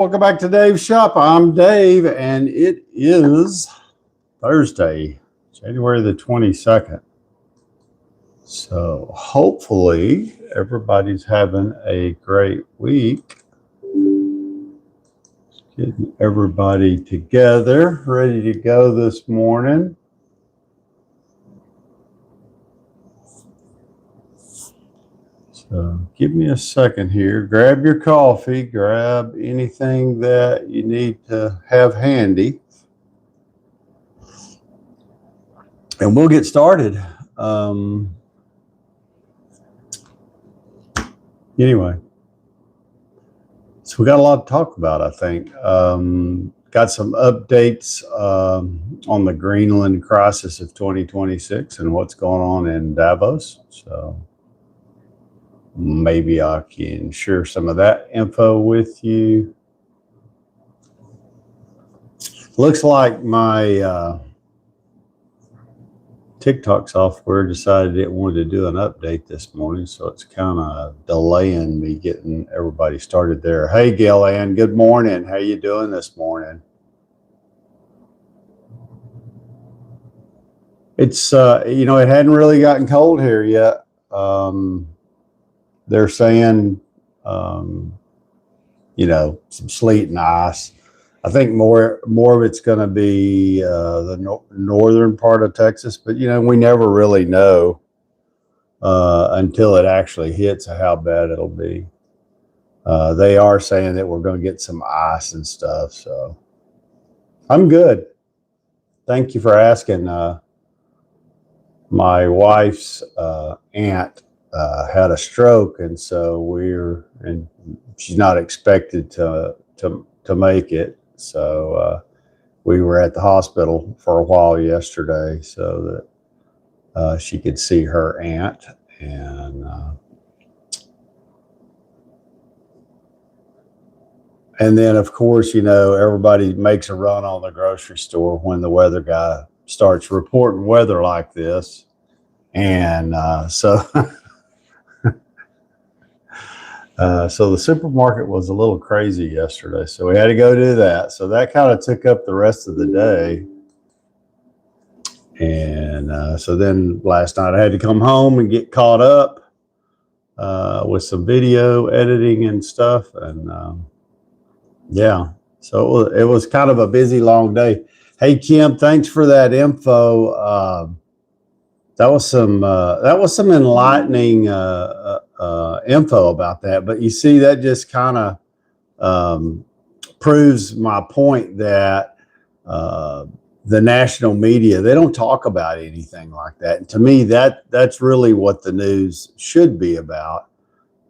Welcome back to Dave's Shop. I'm Dave, and it is Thursday, January the 22nd. So hopefully everybody's having a great week. Getting everybody together, ready to go this morning. So give me a second here. Grab your coffee, grab anything that you need to have handy. And we'll get started. Anyway, so we got a lot to talk about, I think. Got some updates on the Greenland crisis of 2026 and what's going on in Davos. So maybe I can share some of that info with you. Looks like my TikTok software decided it wanted to do an update this morning, so it's kind of delaying me getting everybody started there. Hey, Gail Ann, good morning. How you doing this morning? It's, it hadn't really gotten cold here yet. They're saying, some sleet and ice. I think more of it's going to be the northern part of Texas, but we never really know until it actually hits how bad it'll be. They are saying that we're going to get some ice and stuff, so I'm good. Thank you for asking. My wife's aunt had a stroke, and so she's not expected to make it. So we were at the hospital for a while yesterday so that she could see her aunt. And then, of course, everybody makes a run on the grocery store when the weather guy starts reporting weather like this. And so the supermarket was a little crazy yesterday, so we had to go do that. So that kind of took up the rest of the day. And so then last night I had to come home and get caught up with some video editing and stuff. And so it was kind of a busy, long day. Hey, Kim, thanks for that info. That was some enlightening info about that. But you see, that just kind of proves my point that the national media, they don't talk about anything like that. And to me, that's really what the news should be about.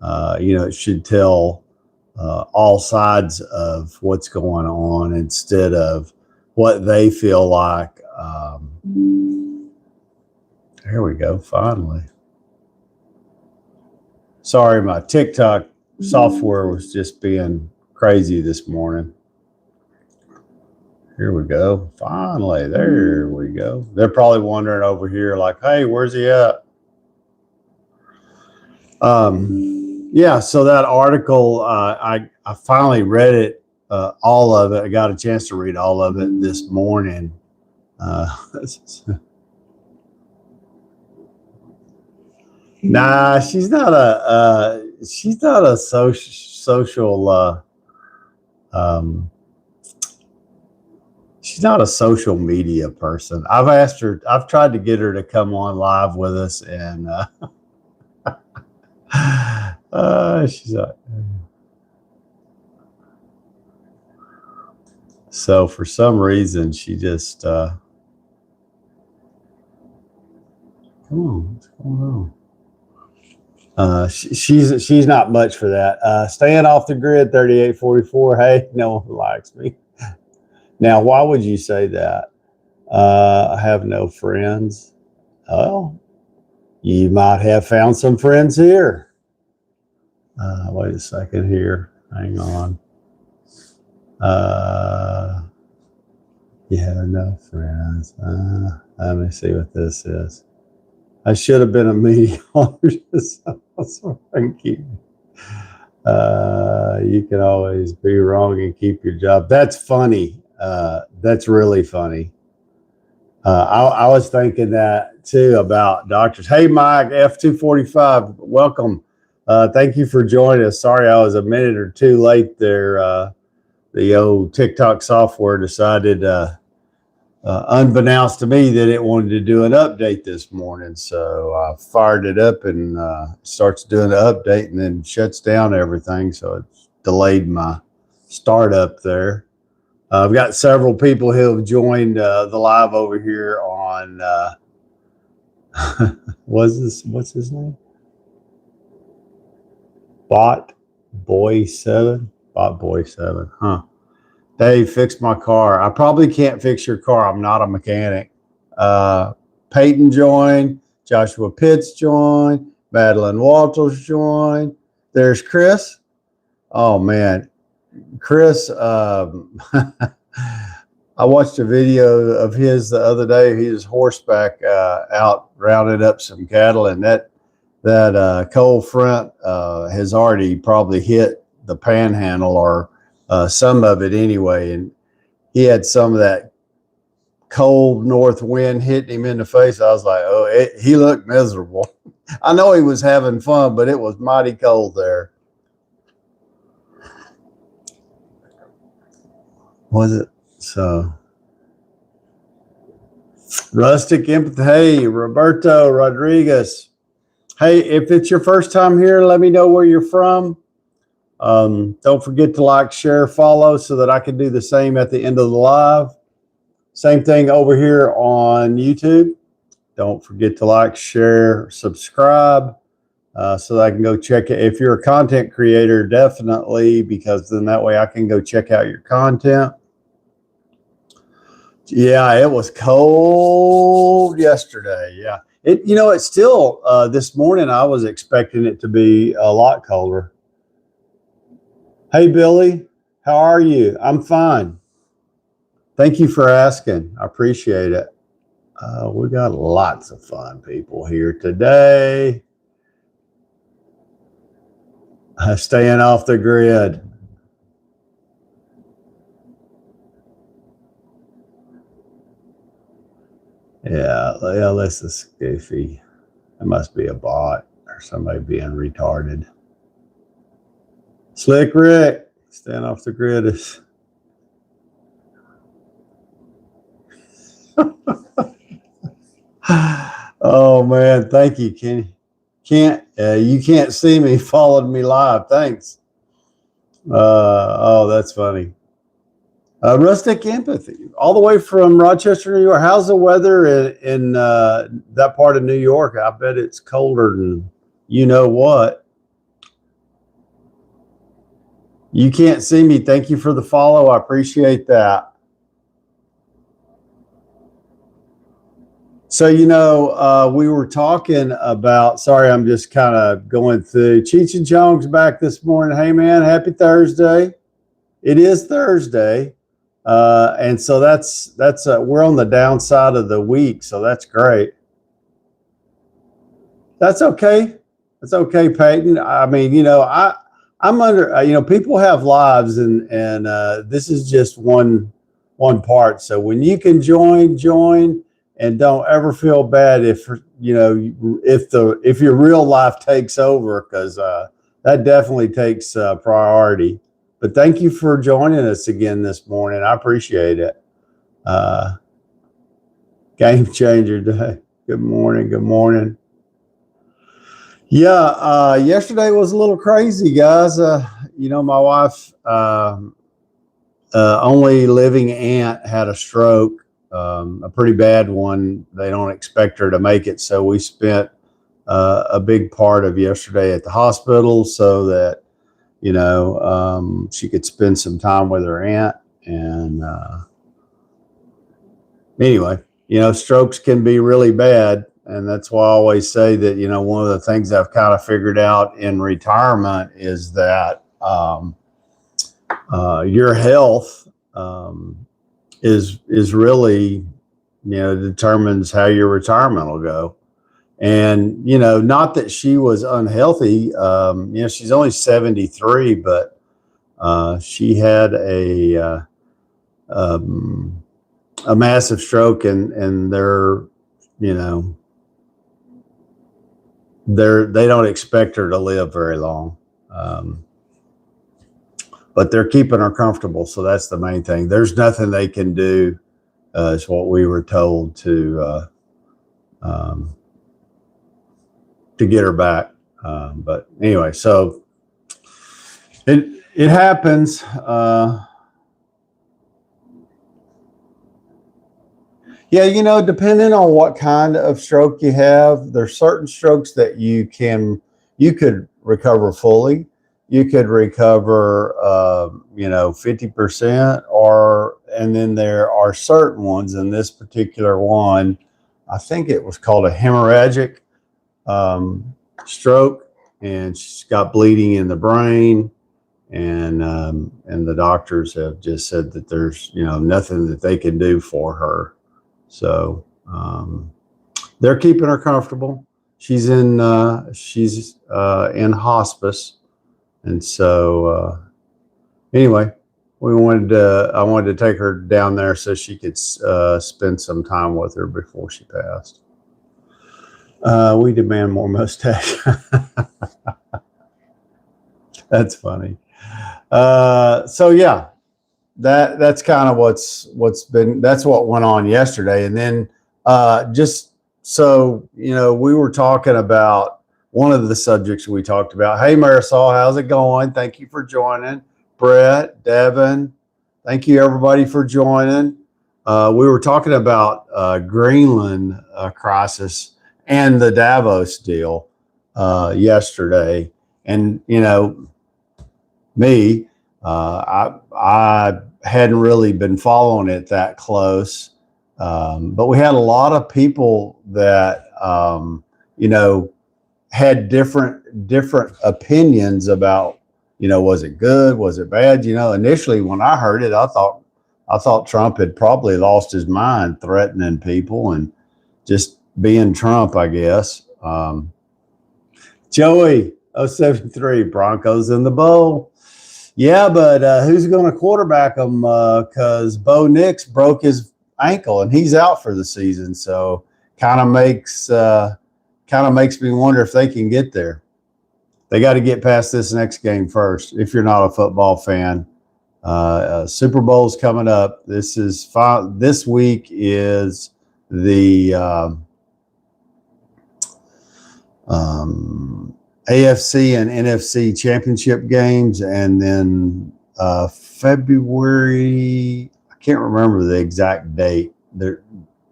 It should tell all sides of what's going on instead of what they feel like. Here we go, finally. Sorry, my TikTok software was just being crazy this morning. Here we go, finally, there we go. They're probably wondering over here like, hey, where's he at? So that article, I finally read it, all of it. I got a chance to read all of it this morning. Nah, she's not a social she's not a social media person. I've tried to get her to come on live with us, and she's not. So for some reason she just come on, what's going on? She's not much for that. Staying off the grid, 3844. Hey, no one likes me. Now, why would you say that? I have no friends. Well, you might have found some friends here. Wait a second here. Hang on. You have no friends. Let me see what this is. I should have been a meteorologist. Thank you. You can always be wrong and keep your job. That's funny. That's really funny. I was thinking that too about doctors. Hey, Mike, F245, welcome. Thank you for joining us. Sorry, I was a minute or two late there. The old TikTok software decided, unbeknownst to me, that it wanted to do an update this morning. So I fired it up and starts doing the update and then shuts down everything. So it's delayed my startup there. I've got several people who have joined the live over here on what's his name? Bot Boy 7. Bot Boy 7. Huh. Dave, fix my car. I probably can't fix your car. I'm not a mechanic. Peyton joined. Joshua Pitts joined. Madeline Walters joined. There's Chris. Oh man. Chris, I watched a video of his the other day. He was horseback out rounding up some cattle, and that cold front has already probably hit the panhandle, or some of it anyway. And he had some of that cold north wind hitting him in the face. I was like, oh, he looked miserable. I know he was having fun, but it was mighty cold there. Was it? So rustic empathy. Hey, Roberto Rodriguez. Hey, if it's your first time here, let me know where you're from. Don't forget to like, share, follow so that I can do the same at the end of the live. Same thing over here on YouTube. Don't forget to like, share, subscribe so that I can go check it. If you're a content creator, definitely, because then that way I can go check out your content. Yeah, it was cold yesterday. Yeah. It's still, this morning I was expecting it to be a lot colder. Hey, Billy, how are you? I'm fine. Thank you for asking. I appreciate it. We got lots of fun people here today. Staying off the grid. Yeah, this is goofy. It must be a bot or somebody being retarded. Slick Rick, staying off the grid is. Oh man, thank you, Kenny. You can't see me, followed me live. Thanks. Oh, that's funny. Rustic empathy, all the way from Rochester, New York. How's the weather in that part of New York? I bet it's colder than you know what. You can't see me. Thank you for the follow. I appreciate that. So, we were talking about, sorry, I'm just kind of going through. Cheech and Chong's back this morning. Hey, man, happy Thursday. It is Thursday. And so that's we're on the downside of the week. So that's great. That's okay. That's okay, Peyton. I mean, I'm under, people have lives and this is just one part. So when you can join, and don't ever feel bad if your real life takes over, because that definitely takes priority. But thank you for joining us again this morning. I appreciate it. Game changer day. Good morning. Good morning. Yeah, yesterday was a little crazy, guys. My wife, only living aunt, had a stroke, a pretty bad one. They don't expect her to make it, so we spent a big part of yesterday at the hospital so that she could spend some time with her aunt. And anyway, strokes can be really bad. And that's why I always say that, one of the things I've kind of figured out in retirement is that your health is really, determines how your retirement will go. And, you know, not that she was unhealthy. You know, she's only 73, but she had a massive stroke, and they're, you know, they don't expect her to live very long. But they're keeping her comfortable, so that's the main thing. There's nothing they can do, is what we were told, to get her back. But anyway, so it happens. Yeah, you know, depending on what kind of stroke you have, there's certain strokes that you could recover fully. You could recover, you know, 50%, and then there are certain ones. In this particular one, I think it was called a hemorrhagic stroke, and she's got bleeding in the brain, and the doctors have just said that there's, you know, nothing that they can do for her. So they're keeping her comfortable. She's in hospice, and so anyway, I wanted to take her down there so she could spend some time with her before she passed. We demand more mustache. That's funny. So yeah, that's kind of that's what went on yesterday. And then just so you know, we were talking about one of the subjects we talked about. Hey Marisol, how's it going? Thank you for joining. Brett, Devin, thank you everybody for joining. We were talking about Greenland crisis and the Davos deal yesterday. And you know, me, I hadn't really been following it that close, but we had a lot of people that you know, had different opinions about, you know, was it good, was it bad? You know, initially when I heard it, I thought Trump had probably lost his mind, threatening people and just being Trump, I guess. Joey 073, Broncos in the bowl. Yeah, but who's going to quarterback them? Because Bo Nix broke his ankle and he's out for the season. So kind of makes me wonder if they can get there. They got to get past this next game first. If you're not a football fan, Super Bowl's coming up. This week is the AFC and NFC championship games, and then February, I can't remember the exact date. There,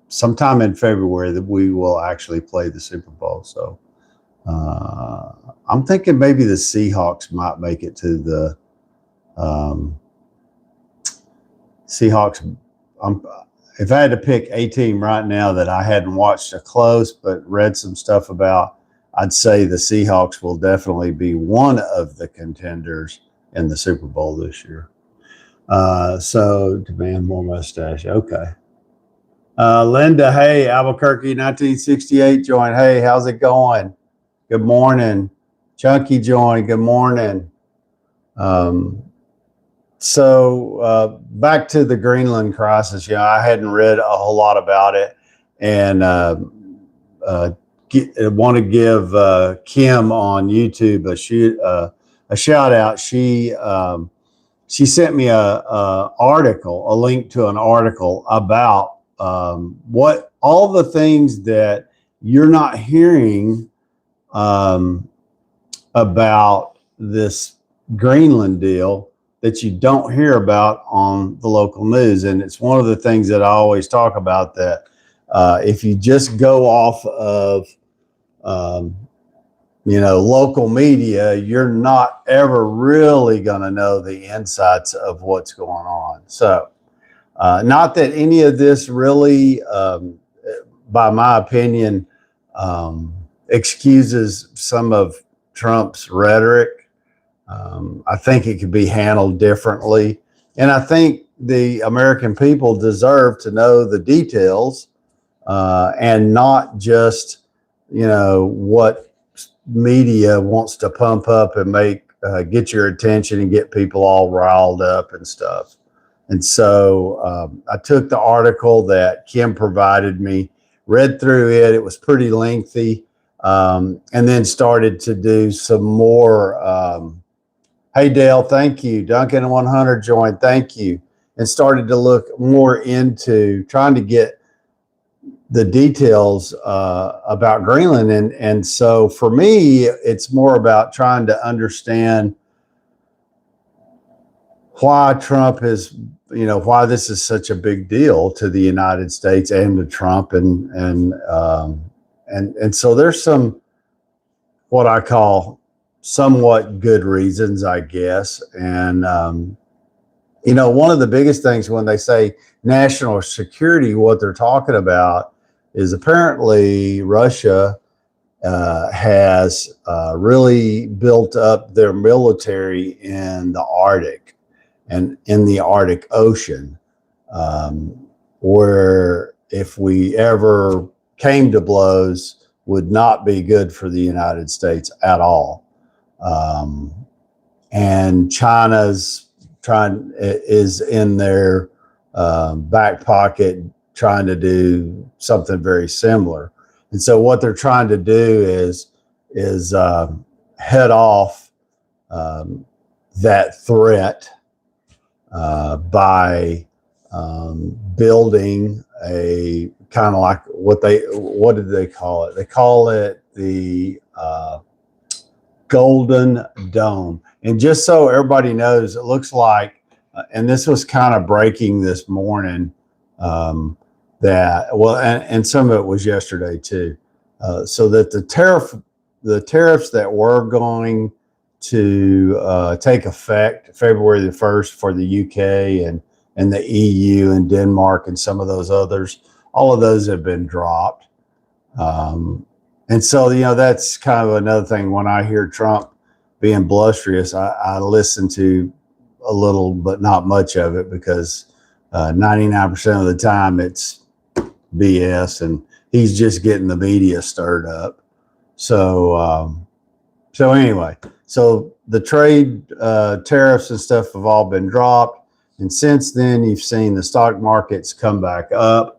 sometime in February, that we will actually play the Super Bowl. So I'm thinking maybe the Seahawks might make it to the Seahawks. If I had to pick a team right now that I hadn't watched a close but read some stuff about, I'd say the Seahawks will definitely be one of the contenders in the Super Bowl this year. So demand more mustache. Okay. Linda, hey, Albuquerque, 1968 joined. Hey, how's it going? Good morning. Chunky joined. Good morning. So back to the Greenland crisis. You know, I hadn't read a whole lot about it, and I want to give Kim on YouTube a shout out. She sent me a link to an article about what all the things that you're not hearing about this Greenland deal that you don't hear about on the local news. And it's one of the things that I always talk about, that if you just go off of you know, local media, you're not ever really going to know the insights of what's going on. So not that any of this really, by my opinion, excuses some of Trump's rhetoric. I think it could be handled differently. And I think the American people deserve to know the details and not just what media wants to pump up and get your attention and get people all riled up and stuff. And so I took the article that Kim provided me, read through it. It was pretty lengthy, and then started to do some more. Hey, Dale, thank you. Duncan 100 joined, thank you. And started to look more into trying to get the details about Greenland. And so for me, it's more about trying to understand why Trump is, why this is such a big deal to the United States and to Trump. And so there's some, what I call somewhat good reasons, I guess. And, one of the biggest things when they say national security, what they're talking about is apparently Russia has really built up their military in the Arctic and in the Arctic Ocean, where if we ever came to blows would not be good for the United States at all. And China's is in their back pocket trying to do something very similar. And so what they're trying to do is head off that threat by building a kind of like what did they call it? They call it the Golden Dome. And just so everybody knows, it looks like, and this was kind of breaking this morning, and some of it was yesterday too, so that the tariffs that were going to take effect February the 1st for the UK and the EU and Denmark and some of those others, all of those have been dropped. And so, that's kind of another thing. When I hear Trump being blusterous, I listen to a little, but not much of it, because 99% of the time it's BS and he's just getting the media stirred up. So anyway, so the trade tariffs and stuff have all been dropped. And since then, you've seen the stock markets come back up.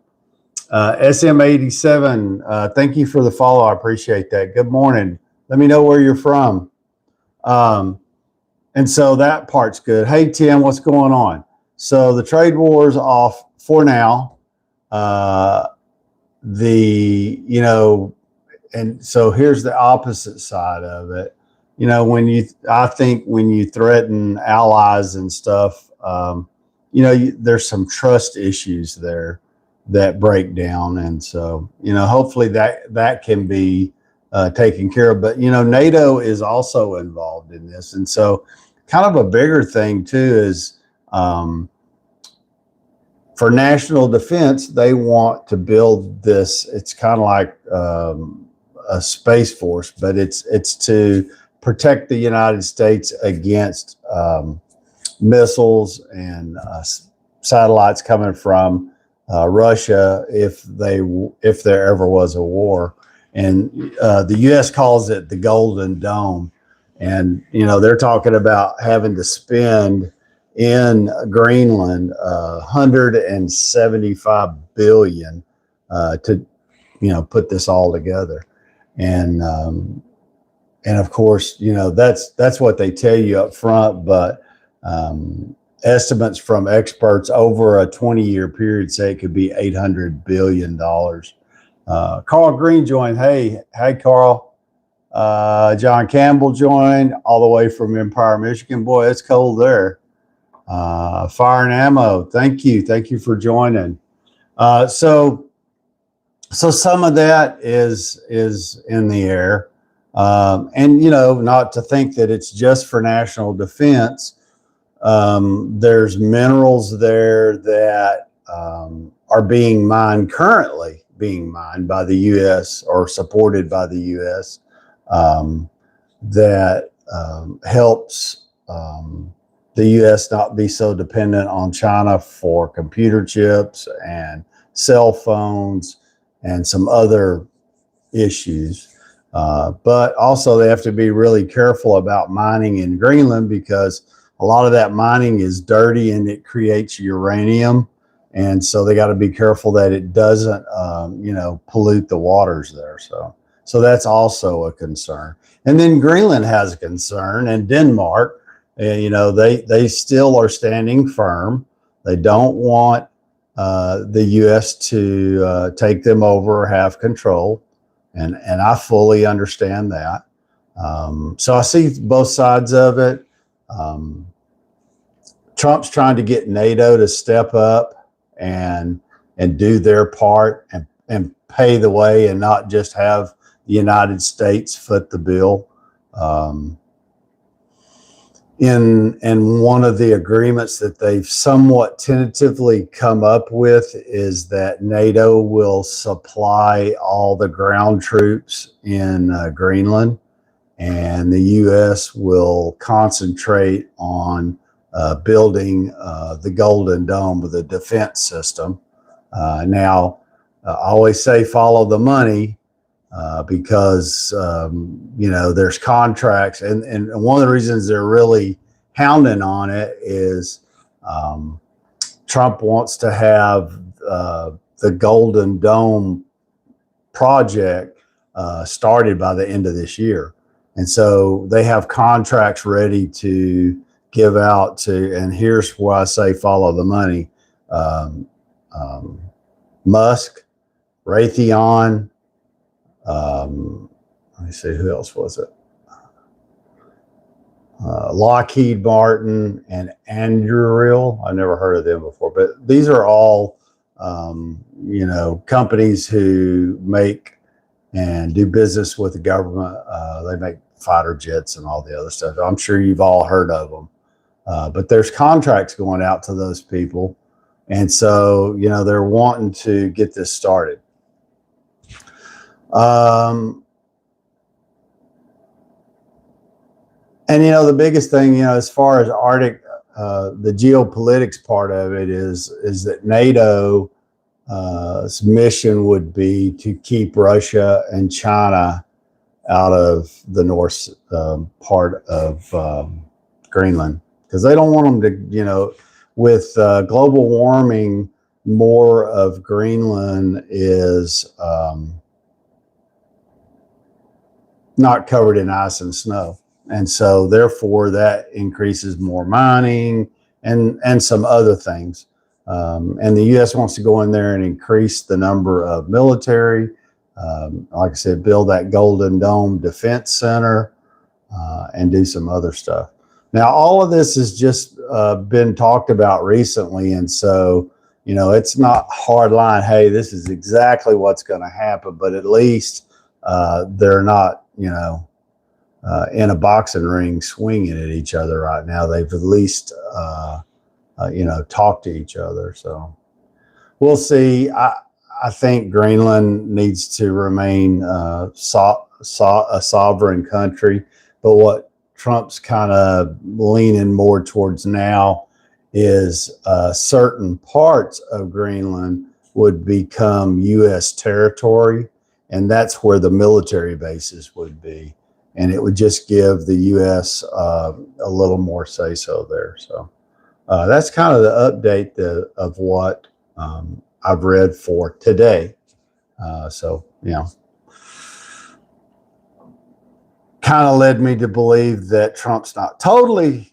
SM87, thank you for the follow. I appreciate that. Good morning. Let me know where you're from. And so that part's good. Hey, Tim, what's going on? So the trade war is off for now. And so here's the opposite side of it. I think when you threaten allies and stuff, there's some trust issues there that break down. And so, hopefully that can be taken care of. But, NATO is also involved in this. And so kind of a bigger thing too is for national defense, they want to build this. It's kind of like a space force, but it's to protect the United States against missiles and satellites coming from Russia if there ever was a war. And the U.S. calls it the Golden Dome. And, they're talking about having to spend in Greenland $175 billion to, put this all together. And of course, that's what they tell you up front. But estimates from experts over a 20-year period say it could be $800 billion. Carl Green joined. Hey, Carl. John Campbell joined all the way from Empire, Michigan. Boy, it's cold there. Fire and Ammo, thank you for joining. So some of that is in the air, and not to think that it's just for national defense. There's minerals there that are currently being mined by the U.S. or supported by the U.S. That helps the U.S. not be so dependent on China for computer chips and cell phones and some other issues. But also they have to be really careful about mining in Greenland because a lot of that mining is dirty and it creates uranium. And so they got to be careful that it doesn't, pollute the waters there. So that's also a concern. And then Greenland has a concern, and Denmark, they still are standing firm. They don't want the U.S. to take them over or have control. And I fully understand that. So I see both sides of it. Trump's trying to get NATO to step up and do their part and pay the way and not just have the United States foot the bill. In one of the agreements that they've somewhat tentatively come up with is that NATO will supply all the ground troops in Greenland, and the U.S. will concentrate on building the Golden Dome with a defense system. Now, I always say follow the money because, there's contracts. And one of the reasons they're really hounding on it is Trump wants to have the Golden Dome project started by the end of this year. And so they have contracts ready to give out to, and here's why I say follow the money. Musk, Raytheon, let me see, who else was it? Lockheed Martin and Anduril. I've never heard of them before, but these are all, companies who make and do business with the government. They make fighter jets and all the other stuff. I'm sure you've all heard of them. But there's contracts going out to those people. And so, they're wanting to get this started. And, the biggest thing, as far as Arctic, the geopolitics part of it is that NATO's mission would be to keep Russia and China out of the north part of Greenland, because they don't want them to, with global warming, more of Greenland is not covered in ice and snow. And so therefore that increases more mining and some other things. And the U.S. wants to go in there and increase the number of military, like I said, build that Golden Dome Defense Center, and do some other stuff. Now, all of this has just been talked about recently. And so, it's not hard line, hey, this is exactly what's going to happen, but at least they're not, in a boxing ring swinging at each other right now. They've at least, talked to each other. So we'll see. I think Greenland needs to remain a sovereign country. But what Trump's kind of leaning more towards now is certain parts of Greenland would become U.S. territory. And that's where the military bases would be. And it would just give the U.S. A little more say-so there. So that's kind of the update of what I've read for today. Kind of led me to believe that Trump's not totally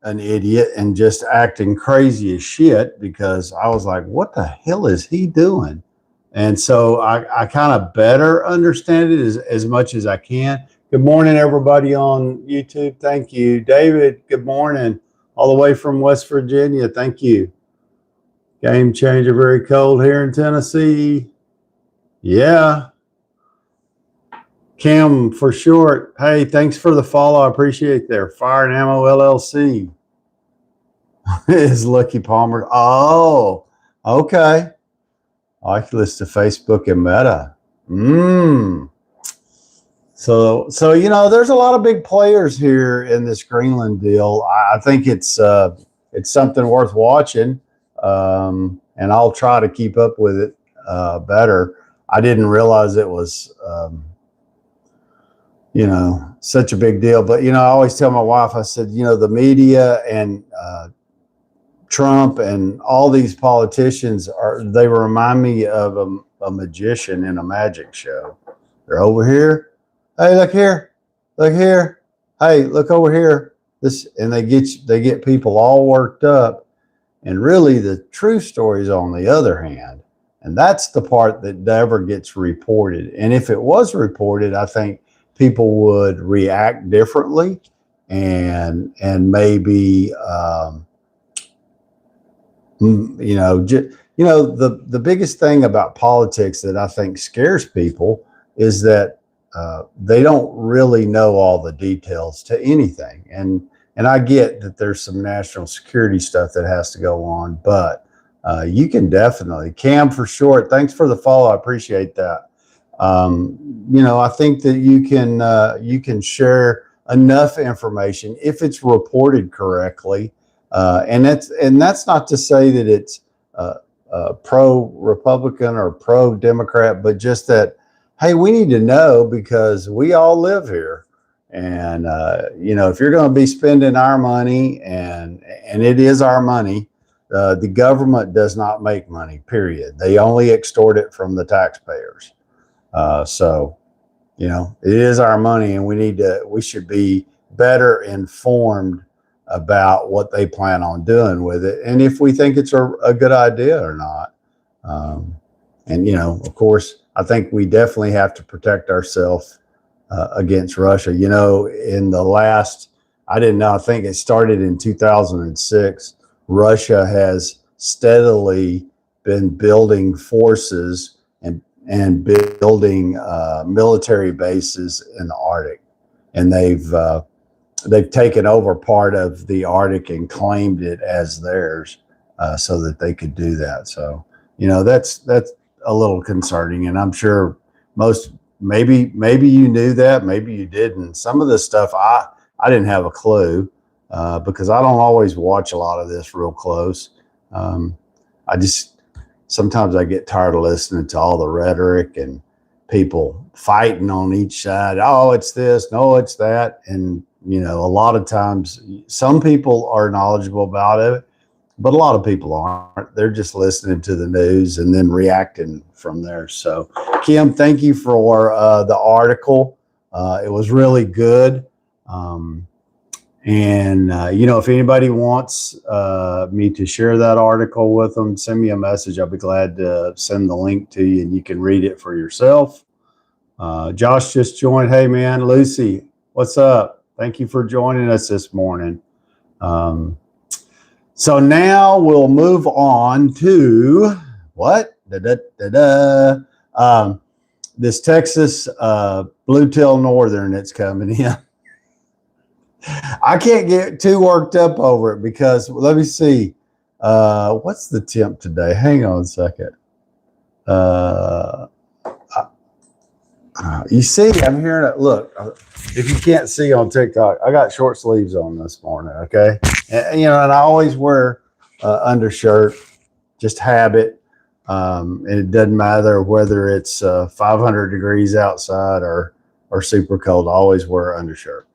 an idiot and just acting crazy as shit, because I was like, what the hell is he doing? And so I kind of better understand it as much as I can. Good morning, everybody on YouTube. Thank you. David, good morning. All the way from West Virginia. Thank you. Game changer, very cold here in Tennessee. Yeah. Kim for short. Hey, thanks for the follow. I appreciate there. Fire and Ammo LLC. Is Lucky Palmer. Oh, okay. I like to list to Facebook and Meta. So there's a lot of big players here in this Greenland deal. I think it's something worth watching, and I'll try to keep up with it better. I didn't realize it was, such a big deal. But, I always tell my wife, I said, the media and Trump and all these politicians they remind me of a magician in a magic show. They're over here. Hey, look here. Look here. Hey, look over here. And they get people all worked up. And really the true story is on the other hand. And that's the part that never gets reported. And if it was reported, I think people would react differently and maybe, the biggest thing about politics that I think scares people is that they don't really know all the details to anything. And I get that there's some national security stuff that has to go on, but you can definitely, Cam for short, thanks for the follow. I appreciate that. I think that you can share enough information if it's reported correctly. And that's not to say that it's pro-Republican or pro-Democrat, but just that, hey, we need to know because we all live here. And, if you're going to be spending our money and it is our money, the government does not make money, period. They only extort it from the taxpayers. So, it is our money and we should be better informed about what they plan on doing with it. And if we think it's a good idea or not. Of course, I think we definitely have to protect ourselves against Russia. In the last, I didn't know, I think it started in 2006. Russia has steadily been building forces and building military bases in the Arctic. And they've taken over part of the Arctic and claimed it as theirs so that they could do that. So, that's a little concerning. And I'm sure maybe you knew that, maybe you didn't. Some of this stuff I didn't have a clue because I don't always watch a lot of this real close. Sometimes I get tired of listening to all the rhetoric and people fighting on each side. Oh, it's this, no, it's that. And, a lot of times some people are knowledgeable about it, but a lot of people aren't. They're just listening to the news and then reacting from there. So, Kim, thank you for the article. It was really good. If anybody wants me to share that article with them, send me a message. I'll be glad to send the link to you and you can read it for yourself. Josh just joined. Hey, man. Lucy, what's up? Thank you for joining us this morning. So now we'll move on to what? This Texas blue-tail northern that's coming in. I can't get too worked up over it because let me see. What's the temp today? Hang on a second. You see, I'm hearing it. Look, if you can't see on TikTok, I got short sleeves on this morning. Okay. And I always wear undershirt, just habit. And it doesn't matter whether it's 500 degrees outside or super cold. I always wear undershirt.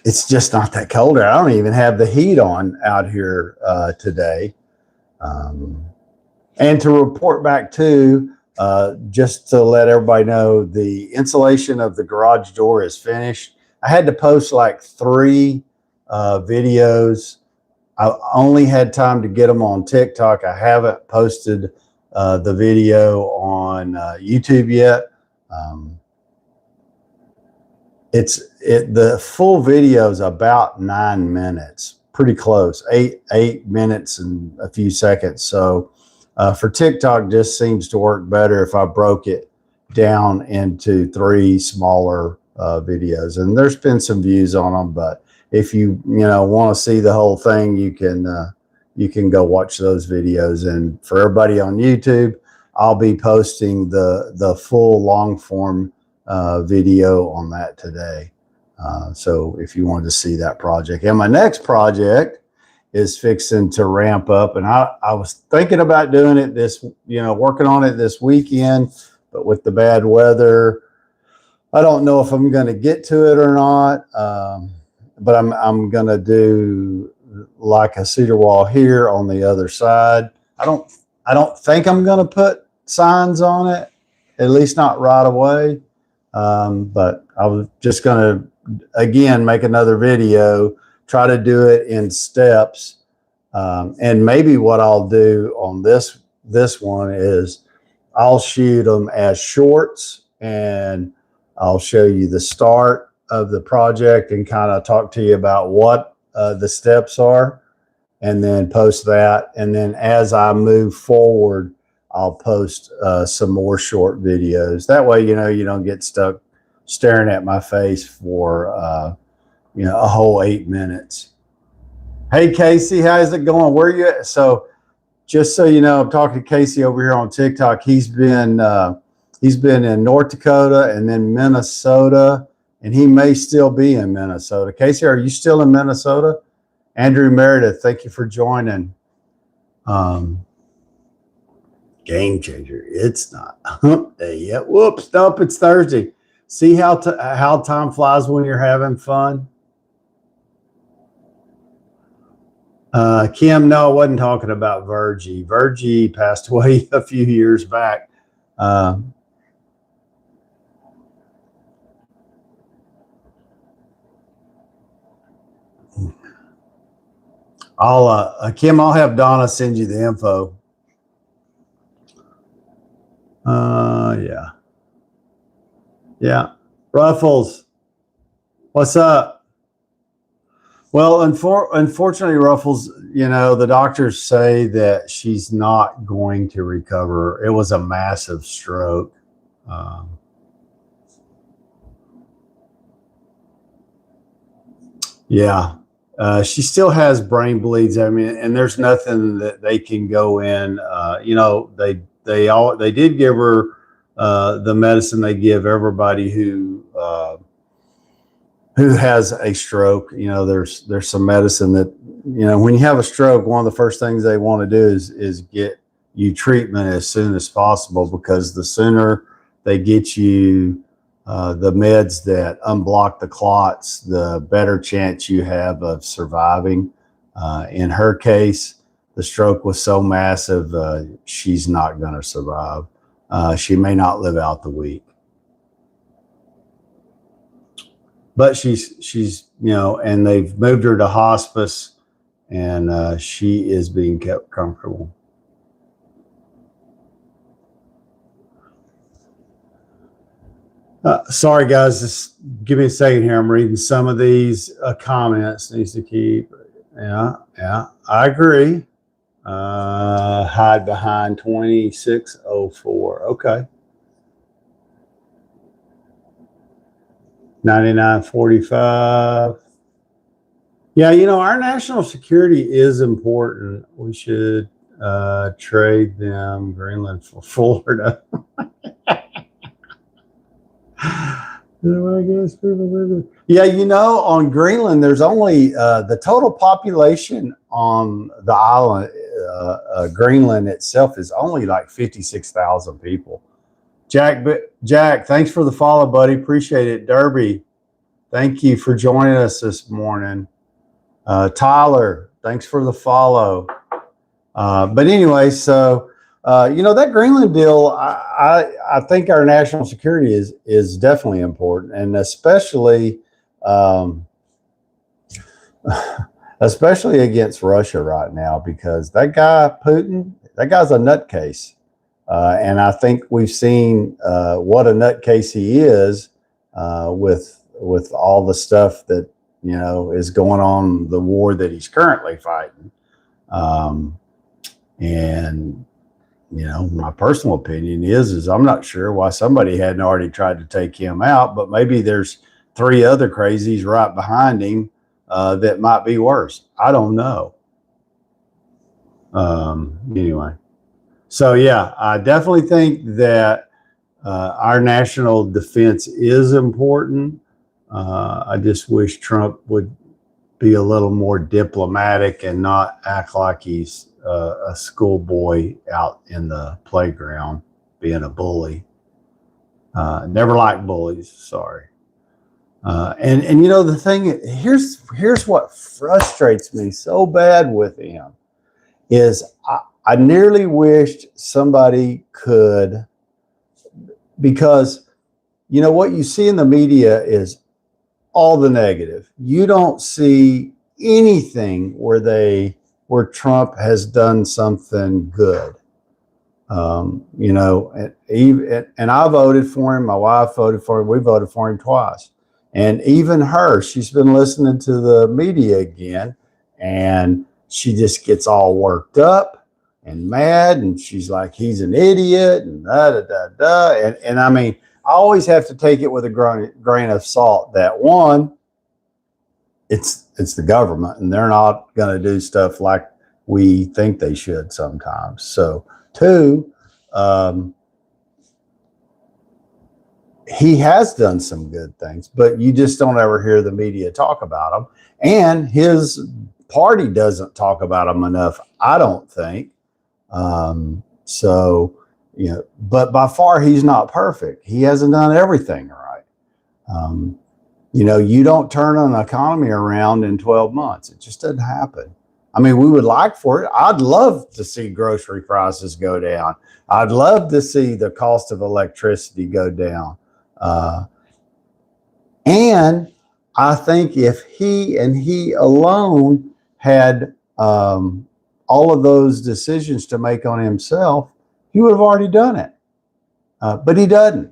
It's just not that cold. I don't even have the heat on out here today. And to report back to, just to let everybody know, the insulation of the garage door is finished. I had to post like 3 videos. I only had time to get them on TikTok. I haven't posted the video on YouTube yet. The full video is about 9 minutes, pretty close, 8 minutes and a few seconds. So for TikTok, just seems to work better if I broke it down into 3 smaller videos. And there's been some views on them, but if you want to see the whole thing, you can go watch those videos. And for everybody on YouTube, I'll be posting the full long form video on that today. So if you wanted to see that project, and my next project is fixing to ramp up. And I was thinking about doing it this, working on it this weekend, but with the bad weather, I don't know if I'm going to get to it or not. But I'm going to do like a cedar wall here on the other side. I don't think I'm going to put signs on it, at least not right away. But I was just going to, again, make another video, try to do it in steps. And maybe what I'll do on this one is I'll shoot them as shorts, and I'll show you the start of the project and kind of talk to you about what the steps are, and then post that. And then as I move forward, I'll post some more short videos. That way, you don't get stuck staring at my face for, a whole 8 minutes. Hey, Casey, how's it going? Where are you at? So just so you know, I'm talking to Casey over here on TikTok. He's been in North Dakota and then Minnesota, and he may still be in Minnesota. Casey, are you still in Minnesota? Andrew Meredith, thank you for joining. Game changer. It's not hump day yet. Whoops, nope, it's Thursday. See how time flies when you're having fun? Kim, no, I wasn't talking about Virgie. Virgie passed away a few years back. Kim, I'll have Donna send you the info. Yeah. Ruffles, what's up? Well, unfortunately, Ruffles, the doctors say that she's not going to recover. It was a massive stroke. Yeah. She still has brain bleeds. I mean, and there's nothing that they can go in. They did give her the medicine they give everybody who has a stroke. There's some medicine that, when you have a stroke, one of the first things they want to do is get you treatment as soon as possible, because the sooner they get you the meds that unblock the clots, the better chance you have of surviving. In her case, the stroke was so massive, she's not going to survive. She may not live out the week. But she's and they've moved her to hospice, and she is being kept comfortable. Sorry, guys, just give me a second here. I'm reading some of these comments. Needs to keep. Yeah, I agree. Hide behind 2604. Okay. 9945. Yeah, our national security is important. We should trade them Greenland for Florida. Yeah, on Greenland, there's only the total population on the island, Greenland itself, is only like 56,000 people. Jack, thanks for the follow, buddy. Appreciate it. Derby, thank you for joining us this morning. Tyler, thanks for the follow. But anyway, so that Greenland deal, I think our national security is definitely important, and especially against Russia right now, because that guy Putin, that guy's a nutcase, and I think we've seen what a nutcase he is with all the stuff that is going on, the war that he's currently fighting, and. My personal opinion is I'm not sure why somebody hadn't already tried to take him out, but maybe there's 3 other crazies right behind him that might be worse. I don't know. Anyway, so yeah, I definitely think that our national defense is important. I just wish Trump would be a little more diplomatic and not act like he's a schoolboy out in the playground being a bully. Never liked bullies. Sorry. And you know, the thing, here's what frustrates me so bad with him is I nearly wished somebody could, because you know what you see in the media is all the negative. You don't see anything where Trump has done something good. You know, and I voted for him. My wife voted for him. We voted for him twice. And even her, she's been listening to the media again, and she just gets all worked up and mad, and she's like, he's an idiot, and da da da da. And I mean, I always have to take it with a grain of salt that one, it's the government, and they're not going to do stuff like we think they should sometimes. So two, he has done some good things, but you just don't ever hear the media talk about them. And his party doesn't talk about them enough, I don't think. So, you know, but by far he's not perfect. He hasn't done everything right. You know, you don't turn an economy around in 12 months. It just doesn't happen. I mean, we would like for it. I'd love to see grocery prices go down. I'd love to see the cost of electricity go down. And I think if he and he alone had all of those decisions to make on himself, he would have already done it. But he doesn't.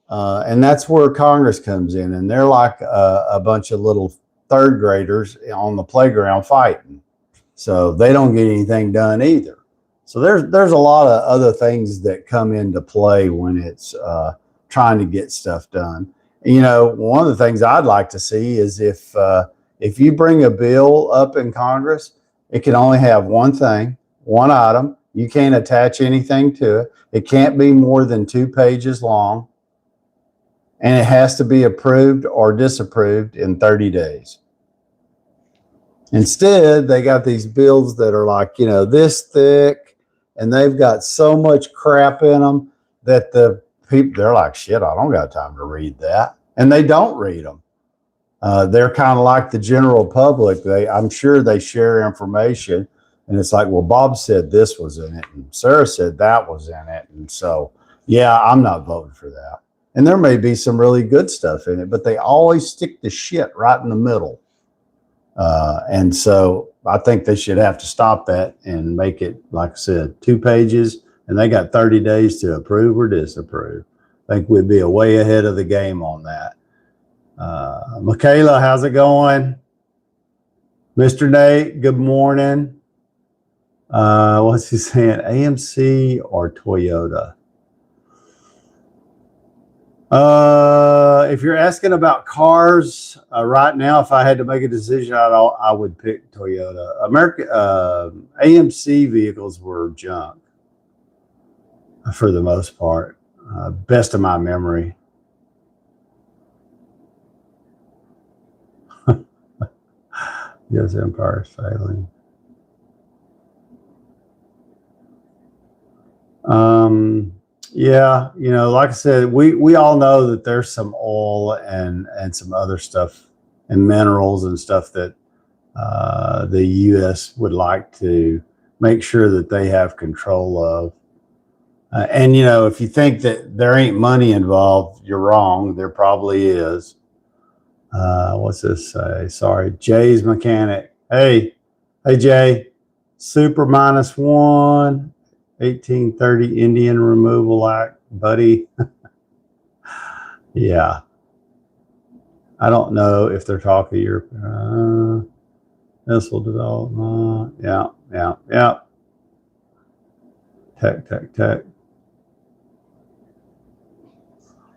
And that's where Congress comes in. And they're like a bunch of little third graders on the playground fighting. So they don't get anything done either. So there's a lot of other things that come into play when it's trying to get stuff done. You know, one of the things I'd like to see is if you bring a bill up in Congress, it can only have one thing, one item. You can't attach anything to it. It can't be more than 2 pages long. And it has to be approved or disapproved in 30 days. Instead, they got these bills that are like, you know, this thick, and they've got so much crap in them that the people, they're like, shit, I don't got time to read that. And they don't read them. They're kind of like the general public. I'm sure they share information, and it's like, well, Bob said this was in it, and Sarah said that was in it. And so, yeah, I'm not voting for that. And there may be some really good stuff in it, but they always stick the shit right in the middle. And so I think they should have to stop that and make it, like I said, 2 pages, and they got 30 days to approve or disapprove. I think we'd be way ahead of the game on that. Michaela, how's it going? Mr. Nate, good morning. What's he saying? AMC or Toyota? If you're asking about cars right now, if I had to make a decision, I would pick Toyota. AMC vehicles were junk for the most part, best of my memory. Yes, Empire is failing. Yeah, you know, like I said, we all know that there's some oil and some other stuff and minerals and stuff that the U.S. would like to make sure that they have control of. And, you know, if you think that there ain't money involved, you're wrong. There probably is. What's this say? Sorry, Jay's Mechanic. Hey, Jay, Super -1. 1830 Indian Removal Act, buddy. Yeah. I don't know if they're talking your missile development. Yeah. Tech.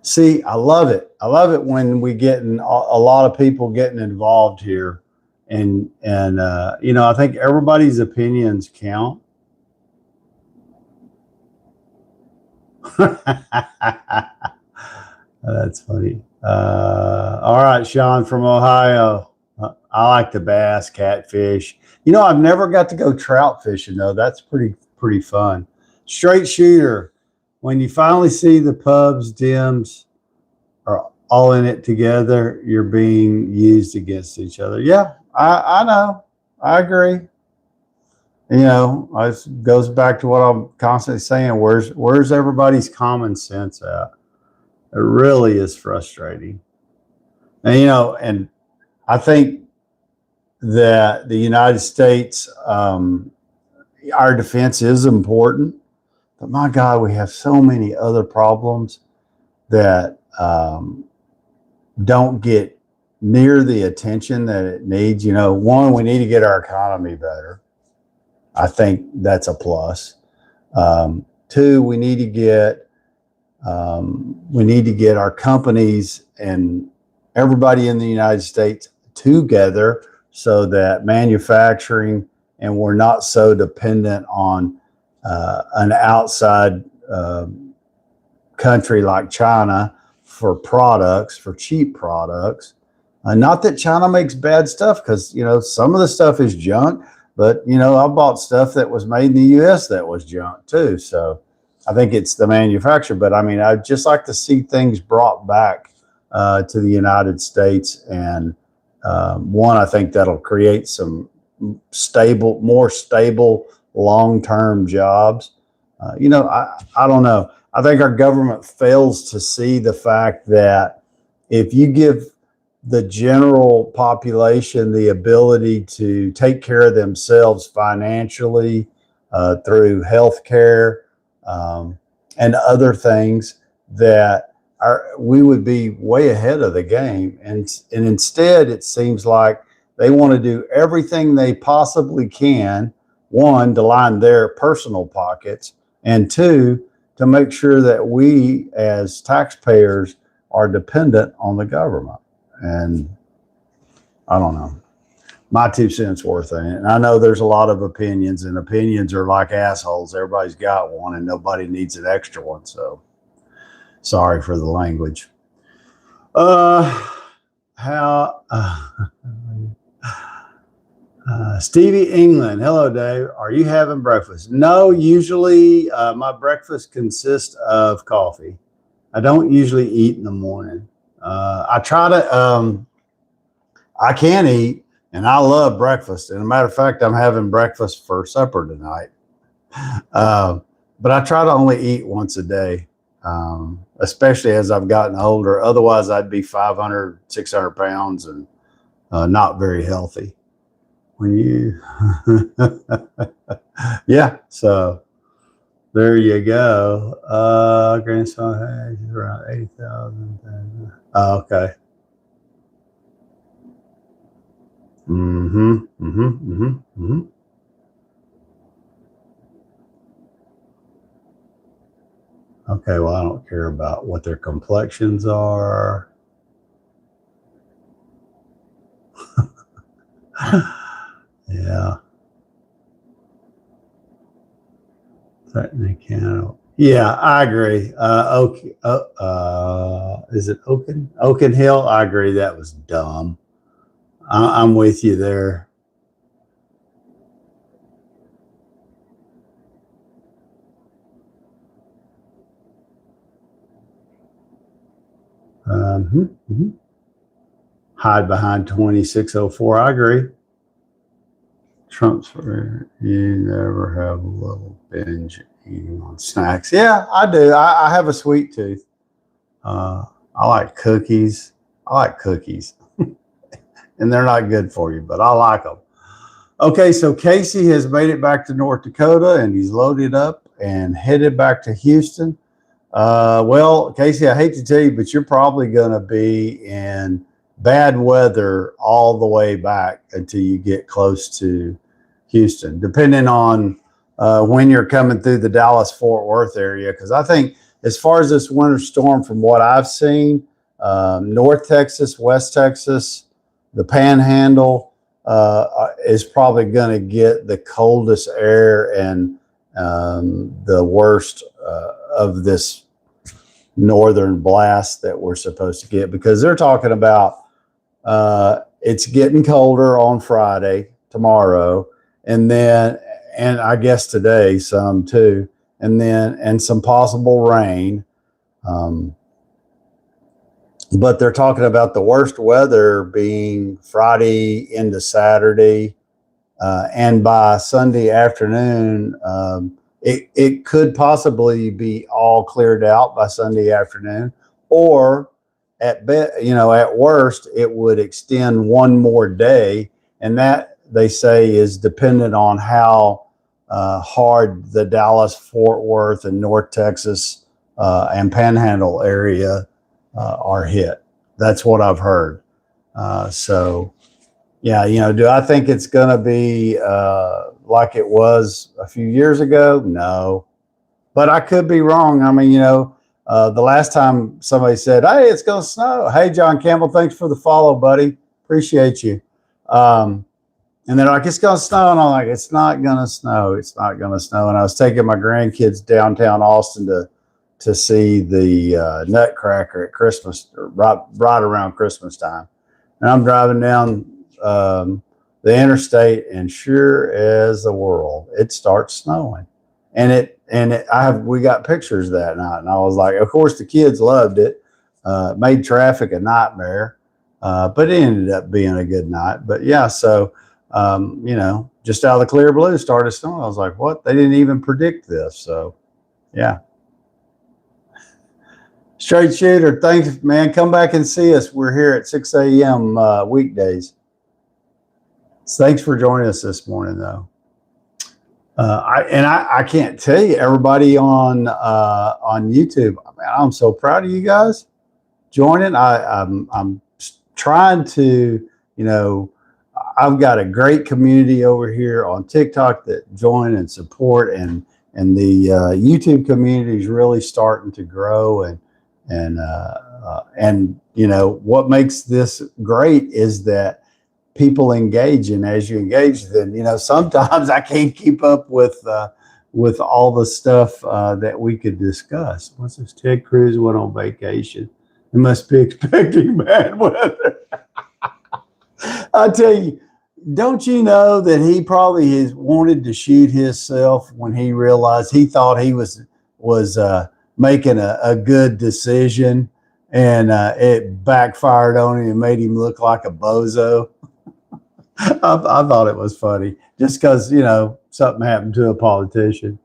See, I love it. I love it when we get a lot of people getting involved here. And you know, I think everybody's opinions count. That's funny. All right, Sean from Ohio. I like the bass, catfish. You know, I've never got to go trout fishing though. That's pretty fun. Straight shooter. When you finally see the pubs, dims are all in it together, you're being used against each other. Yeah, I know. I agree. You know, it goes back to what I'm constantly saying. Where's everybody's common sense at? It really is frustrating. And you know, and I think that the United States, our defense is important, but my God, we have so many other problems that don't get near the attention that it needs. You know, one, we need to get our economy better. I think that's a plus. Two, we need to get our companies and everybody in the United States together so that manufacturing, and we're not so dependent on an outside country like China for products, for cheap products. Not that China makes bad stuff, because you know some of the stuff is junk, but you know I bought stuff that was made in the U.S. that was junk too. So I think it's the manufacturer. But I mean, I'd just like to see things brought back to the United States, and one, I think that'll create some more stable, long-term jobs. You know, I don't know. I think our government fails to see the fact that if you give the general population the ability to take care of themselves financially through health care and other things, that we would be way ahead of the game. And instead, it seems like they want to do everything they possibly can, one, to line their personal pockets, and two, to make sure that we as taxpayers are dependent on the government. And I don't know. My 2 cents worth in it. And I know there's a lot of opinions, and opinions are like assholes. Everybody's got one, and nobody needs an extra one. So sorry for the language. Stevie England. Hello, Dave. Are you having breakfast? No, usually my breakfast consists of coffee. I don't usually eat in the morning. I try to, I can eat, and I love breakfast. And a matter of fact, I'm having breakfast for supper tonight. But I try to only eat once a day, especially as I've gotten older. Otherwise, I'd be 500, 600 pounds and not very healthy. When you, yeah, so there you go. Grandson has around 80,000. Oh, okay. Okay, well, I don't care about what their complexions are. Yeah. Mechanical. Yeah, I agree. Is it Oaken Hill? I agree. That was dumb. I'm with you there. Hide behind 2604. I agree. Trump's you never have a little binge eating on snacks. Yeah, I do. I have a sweet tooth. I like cookies. And they're not good for you, but I like them. Okay, so Casey has made it back to North Dakota, and he's loaded up and headed back to Houston. Well, Casey, I hate to tell you, but you're probably going to be in bad weather all the way back until you get close to Houston, depending on when you're coming through the Dallas-Fort Worth area. Because I think as far as this winter storm, from what I've seen, North Texas, West Texas, the Panhandle is probably going to get the coldest air and the worst of this northern blast that we're supposed to get, because they're talking about it's getting colder on Friday, tomorrow, and I guess today some too, and some possible rain. But they're talking about the worst weather being Friday into Saturday, and by Sunday afternoon, it could possibly be all cleared out by Sunday afternoon, or at worst, it would extend one more day, and that they say is dependent on how hard the Dallas, Fort Worth, and North Texas and Panhandle area are hit. That's what I've heard. So, yeah, do I think it's going to be like it was a few years ago? No, but I could be wrong. I mean, the last time somebody said, "Hey, it's going to snow." Hey, John Campbell, thanks for the follow, buddy. Appreciate you. And they're like, "It's going to snow," and I'm like, "It's not going to snow. It's not going to snow." And I was taking my grandkids downtown Austin to see the Nutcracker at Christmas, right around Christmas time. And I'm driving down the interstate, and sure as the world, it starts snowing. And we got pictures that night, and I was like, of course, the kids loved it. Made traffic a nightmare, but it ended up being a good night. But yeah, so just out of the clear blue, started snowing. I was like, what? They didn't even predict this. So yeah. Straight Shooter, thanks, man. Come back and see us. We're here at 6 a.m. Weekdays. Thanks for joining us this morning, though. I can't tell you, everybody on YouTube, I'm so proud of you guys joining. I'm trying to, I've got a great community over here on TikTok that join and support, and the YouTube community is really starting to grow, and what makes this great is that people engage, and as you engage, then sometimes I can't keep up with all the stuff that we could discuss. What's this? Ted Cruz went on vacation. He must be expecting bad weather. I tell you, don't you know that he probably has wanted to shoot himself when he realized he thought he was making a good decision, and it backfired on him and made him look like a bozo. I thought it was funny, just because something happened to a politician.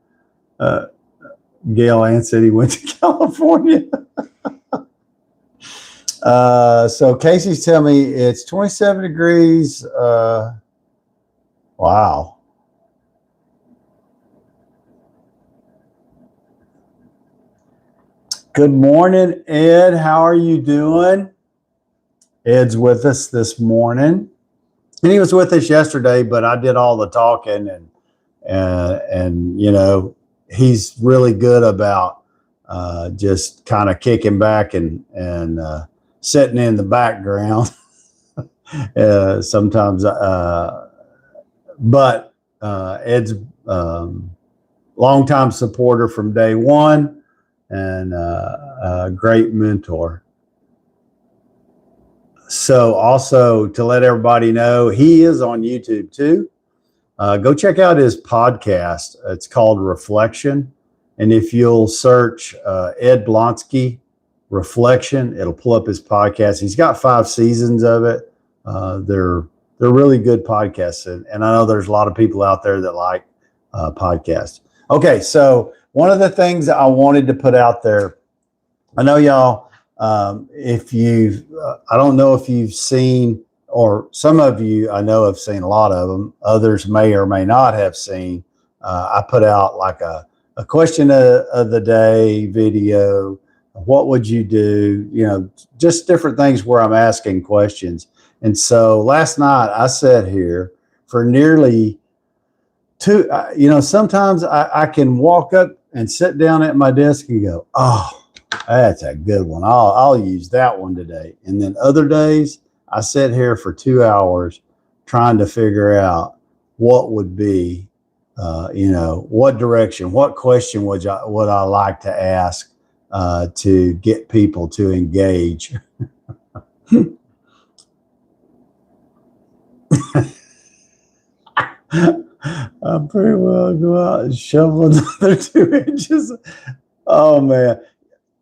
Gail Ann said he went to California. So Casey's telling me it's 27 degrees. Wow. Good morning, Ed. How are you doing? Ed's with us this morning, and he was with us yesterday, but I did all the talking, and he's really good about just kind of kicking back and sitting in the background sometimes. But Ed's longtime supporter from day one, and a great mentor. So also to let everybody know, he is on YouTube too. Go check out his podcast. It's called Reflection. And if you'll search Ed Blonsky Reflection, it'll pull up his podcast. He's got 5 seasons of it. They're really good podcasts. And I know there's a lot of people out there that like podcasts. Okay, so one of the things I wanted to put out there, I know y'all, if you've, I don't know if you've seen, or some of you I know have seen a lot of them. Others may or may not have seen. I put out like a question of the day video. What would you do? Just different things where I'm asking questions. And so last night I sat here for nearly 2, sometimes I can walk up and sit down at my desk and go, oh, that's a good one. I'll use that one today. And then other days I sit here for 2 hours trying to figure out what would be, what direction, what question would I like to ask to get people to engage. I pretty well go out and shovel another 2 inches. Oh man.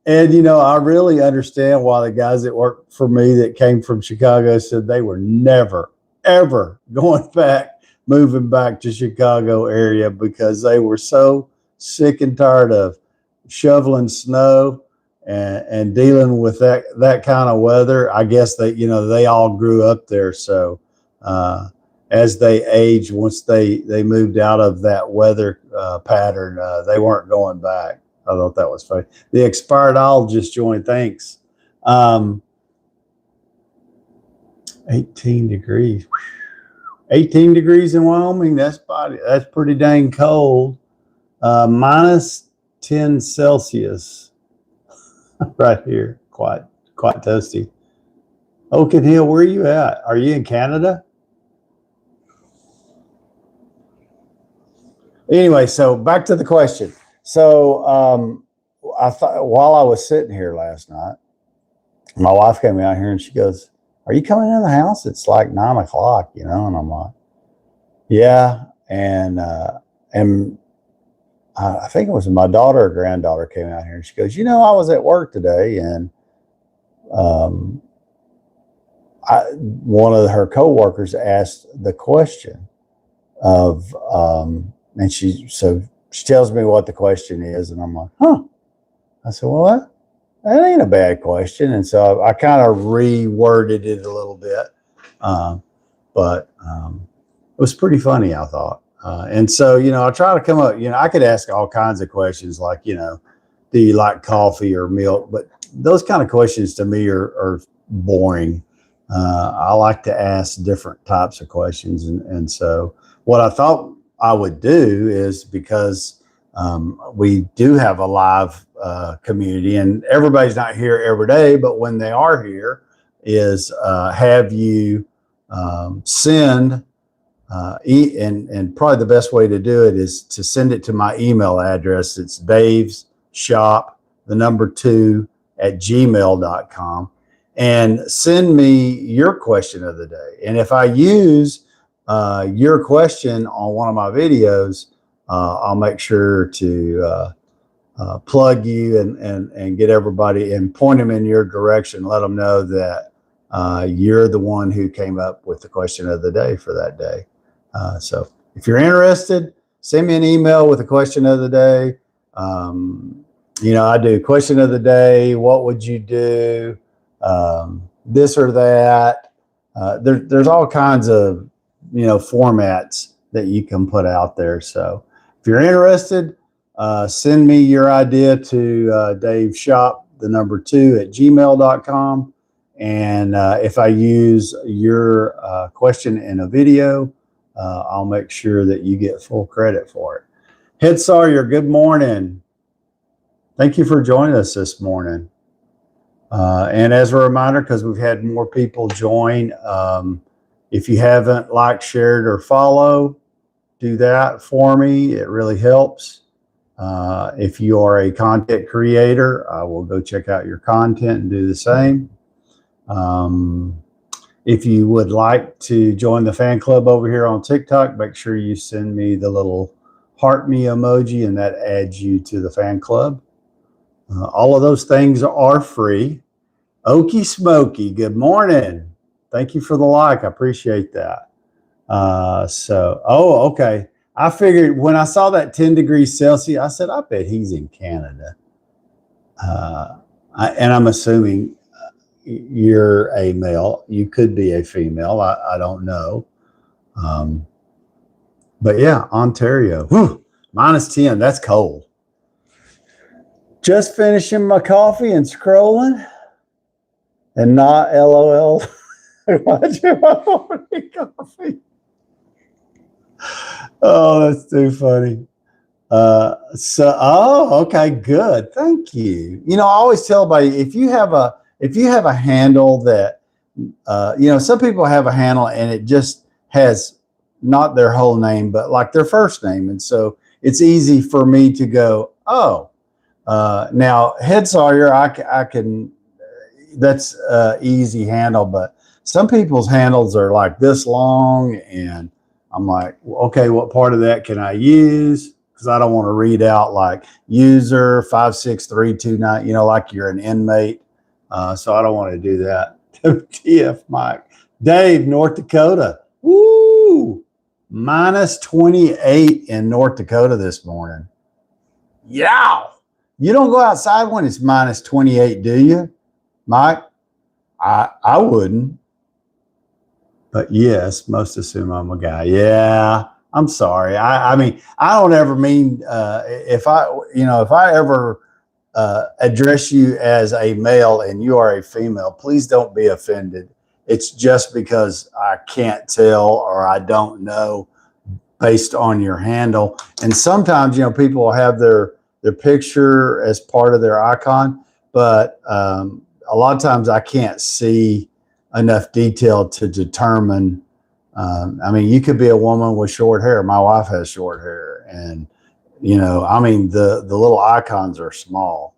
And I really understand why the guys that worked for me that came from Chicago said they were never, ever going back, moving back to Chicago area because they were so sick and tired of shoveling snow and dealing with that kind of weather. I guess they all grew up there. So as they aged, once they moved out of that weather pattern, they weren't going back. I thought that was funny. The expired owl just joined. Thanks. 18 degrees. 18 degrees in Wyoming. That's pretty dang cold. Minus 10 Celsius right here. Quite toasty. Oaken Hill, where are you at? Are you in Canada? Anyway, so back to the question. So I thought while I was sitting here last night, my wife came out here and she goes, "Are you coming in the house? It's like 9:00, And I'm like, "Yeah." And I think it was my daughter or granddaughter came out here and she goes, "I was at work today and one of her coworkers asked the question of and she tells me what the question is, and I'm like, huh. I said, well, that ain't a bad question. And so I kind of reworded it a little bit. But it was pretty funny, I thought. And so, I try to come up, I could ask all kinds of questions like, do you like coffee or milk? But those kind of questions to me are boring. I like to ask different types of questions. And so what I thought I would do is, because we do have a live community and everybody's not here every day, but when they are here is have you send and probably the best way to do it is to send it to my email address. It's daveshop2@gmail.com, and send me your question of the day. And if I use your question on one of my videos, I'll make sure to plug you and get everybody and point them in your direction. Let them know that you're the one who came up with the question of the day for that day. So if you're interested, send me an email with the question of the day. I do question of the day. What would you do? This or that. There's all kinds of formats that you can put out there. So if you're interested, send me your idea to daveshop2@gmail.com. And if I use your question in a video, I'll make sure that you get full credit for it. Head Sawyer, good morning. Thank you for joining us this morning. And as a reminder, because we've had more people join, if you haven't liked, shared, or follow, do that for me. It really helps. If you are a content creator, I will go check out your content and do the same. If you would like to join the fan club over here on TikTok, make sure you send me the little heart me emoji, and that adds you to the fan club. All of those things are free. Okie Smoky, good morning. Thank you for the like. I appreciate that. Okay. I figured when I saw that 10 degrees Celsius, I said, I bet he's in Canada. And I'm assuming you're a male. You could be a female. I don't know. But yeah, Ontario. Whew, minus 10. That's cold. Just finishing my coffee and scrolling. And not LOL. Watching my morning coffee. Oh, that's too funny. Okay, good. Thank you. I always tell everybody, if you have a handle that, some people have a handle and it just has not their whole name, but like their first name. And so it's easy for me to go, now Head Sawyer, I can, that's easy handle, but some people's handles are like this long, and I'm like, okay, what part of that can I use? Because I don't want to read out like user 56329, like you're an inmate. So I don't want to do that. TF Mike. Dave, North Dakota. Woo! Minus 28 in North Dakota this morning. Yeah. You don't go outside when it's minus 28, do you, Mike? I wouldn't. But yes, most assume I'm a guy. Yeah, I'm sorry. I mean, I don't ever mean if I ever address you as a male and you are a female, please don't be offended. It's just because I can't tell or I don't know based on your handle. And sometimes, people will have their picture as part of their icon, but a lot of times I can't see enough detail to determine. I mean, you could be a woman with short hair. My wife has short hair, and the little icons are small,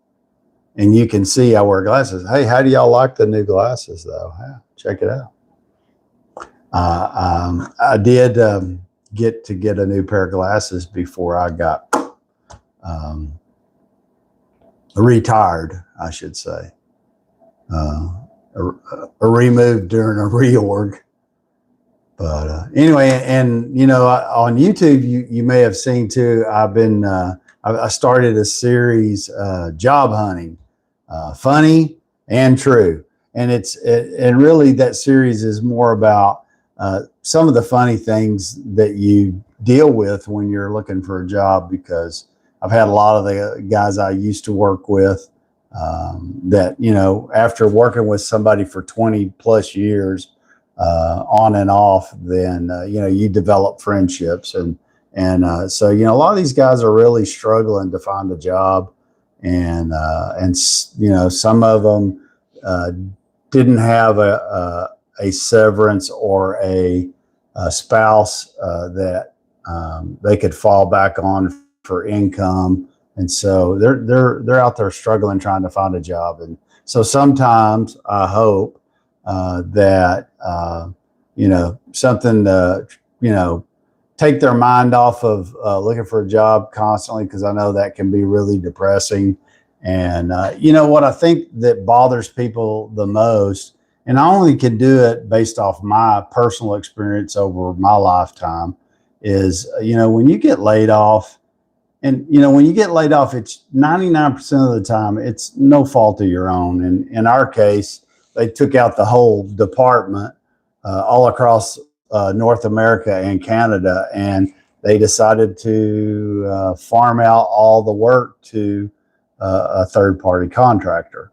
and you can see I wear glasses. Hey, how do y'all like the new glasses, though? Yeah, check it out. I did get a new pair of glasses before I got retired, I should say. Removed during a reorg. But anyway, and on YouTube, you may have seen too, I started a series, job hunting, funny and true. And and really that series is more about some of the funny things that you deal with when you're looking for a job, because I've had a lot of the guys I used to work with that, after working with somebody for 20 plus years, on and off, then, you develop friendships. So, a lot of these guys are really struggling to find a job. And some of them didn't have a severance or a spouse that they could fall back on for income. And so they're out there struggling, trying to find a job. And so sometimes I hope that something to take their mind off of looking for a job constantly, because I know that can be really depressing. And what I think that bothers people the most, and I only can do it based off my personal experience over my lifetime, is when you get laid off. And, when you get laid off, it's 99% of the time, it's no fault of your own. And in our case, they took out the whole department all across North America and Canada, and they decided to farm out all the work to a third-party contractor.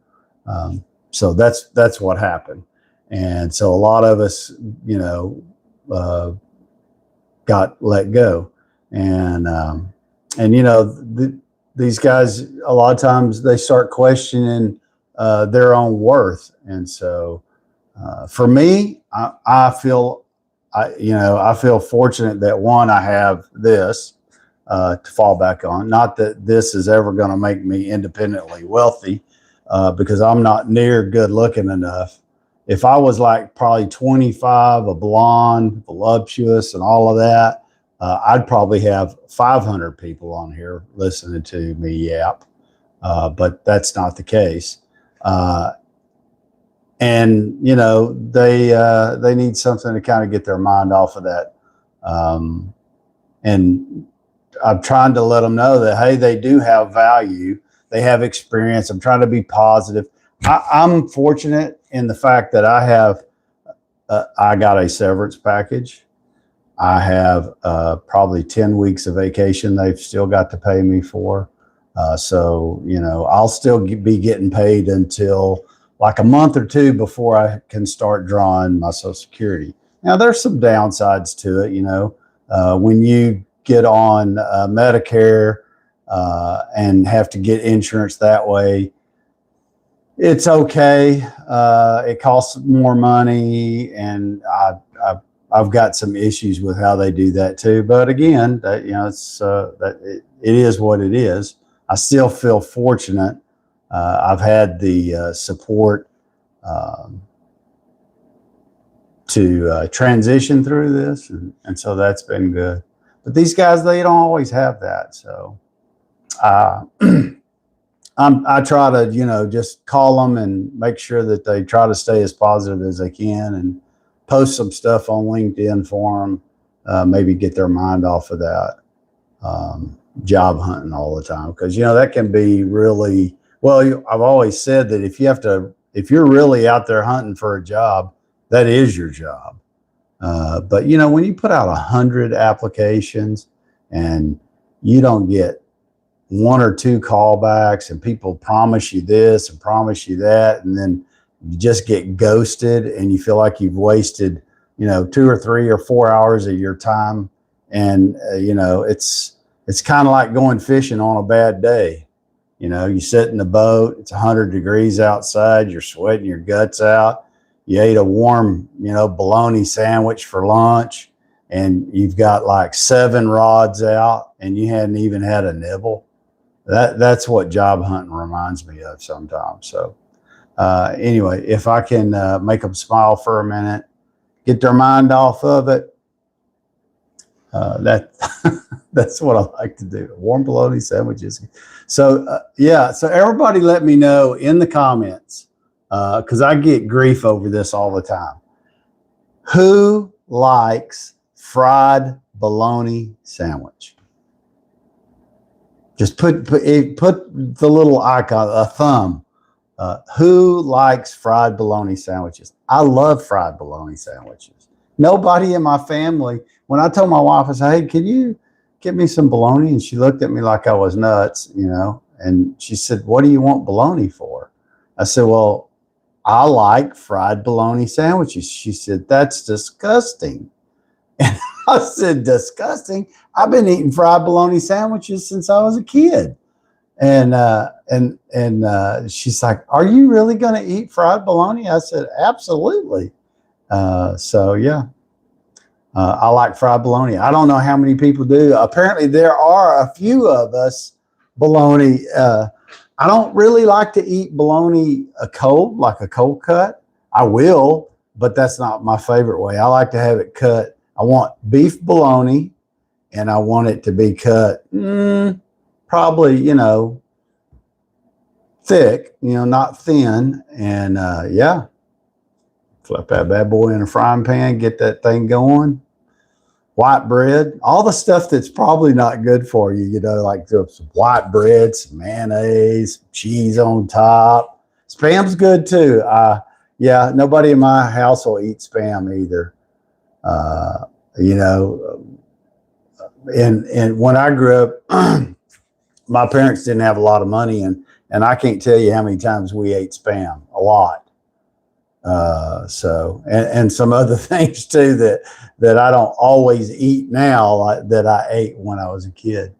So that's what happened. And so a lot of us, got let go. And these guys, a lot of times they start questioning their own worth. And so for me, I feel fortunate that, one, I have this to fall back on. Not that this is ever going to make me independently wealthy, because I'm not near good looking enough. If I was like probably 25, a blonde, voluptuous, and all of that, I'd probably have 500 people on here listening to me yap, but that's not the case. And they need something to kind of get their mind off of that. And I'm trying to let them know that, hey, they do have value. They have experience. I'm trying to be positive. I'm fortunate in the fact that I got a severance package. I have probably 10 weeks of vacation they've still got to pay me for. So, I'll still be getting paid until like a month or two before I can start drawing my Social Security. Now, there's some downsides to it. When you get on Medicare and have to get insurance that way, it's okay. It costs more money, and I've got some issues with how they do that too. But again, it is what it is. I still feel fortunate. I've had the support transition through this, and so that's been good. But these guys, they don't always have that. So I try to, just call them and make sure that they try to stay as positive as they can, and post some stuff on LinkedIn for them. Maybe get their mind off of that job hunting all the time, because that can be really well. I've always said that if you're really out there hunting for a job, that is your job. But when you put out 100 applications and you don't get one or two callbacks, and people promise you this and promise you that, and then you just get ghosted, and you feel like you've wasted 2 or 3 or 4 hours of your time, and it's kind of like going fishing on a bad day. You sit in the boat, it's 100 degrees outside, you're sweating your guts out. You ate a warm, bologna sandwich for lunch, and you've got like 7 rods out, and you hadn't even had a nibble. That's what job hunting reminds me of sometimes. So anyway, if I can make them smile for a minute, get their mind off of it, that's what I like to do. Warm bologna sandwiches. So so everybody let me know in the comments, because I get grief over this all the time. Who likes fried bologna sandwich? Just put the little icon, a thumb. Who likes fried bologna sandwiches? I love fried bologna sandwiches. Nobody in my family. When I told my wife, I said, "Hey, can you get me some bologna?" And she looked at me like I was nuts, and she said, "What do you want bologna for?" I said, "Well, I like fried bologna sandwiches." She said, "That's disgusting." And I said, "Disgusting? I've been eating fried bologna sandwiches since I was a kid." And she's like, "Are you really going to eat fried bologna?" I said, "Absolutely." So yeah, I like fried bologna. I don't know how many people do. Apparently there are a few of us bologna. I don't really like to eat bologna cold, like a cold cut. I will, but that's not my favorite way. I like to have it cut. I want beef bologna, and I want it to be cut probably, thick, not thin. And flip that bad boy in a frying pan, get that thing going. White bread, all the stuff that's probably not good for you, like some white bread, some mayonnaise, some cheese on top. Spam's good too. Nobody in my house will eat spam either. And when I grew up, my parents didn't have a lot of money, and I can't tell you how many times we ate spam. A lot. And some other things too that I don't always eat now, like that I ate when I was a kid.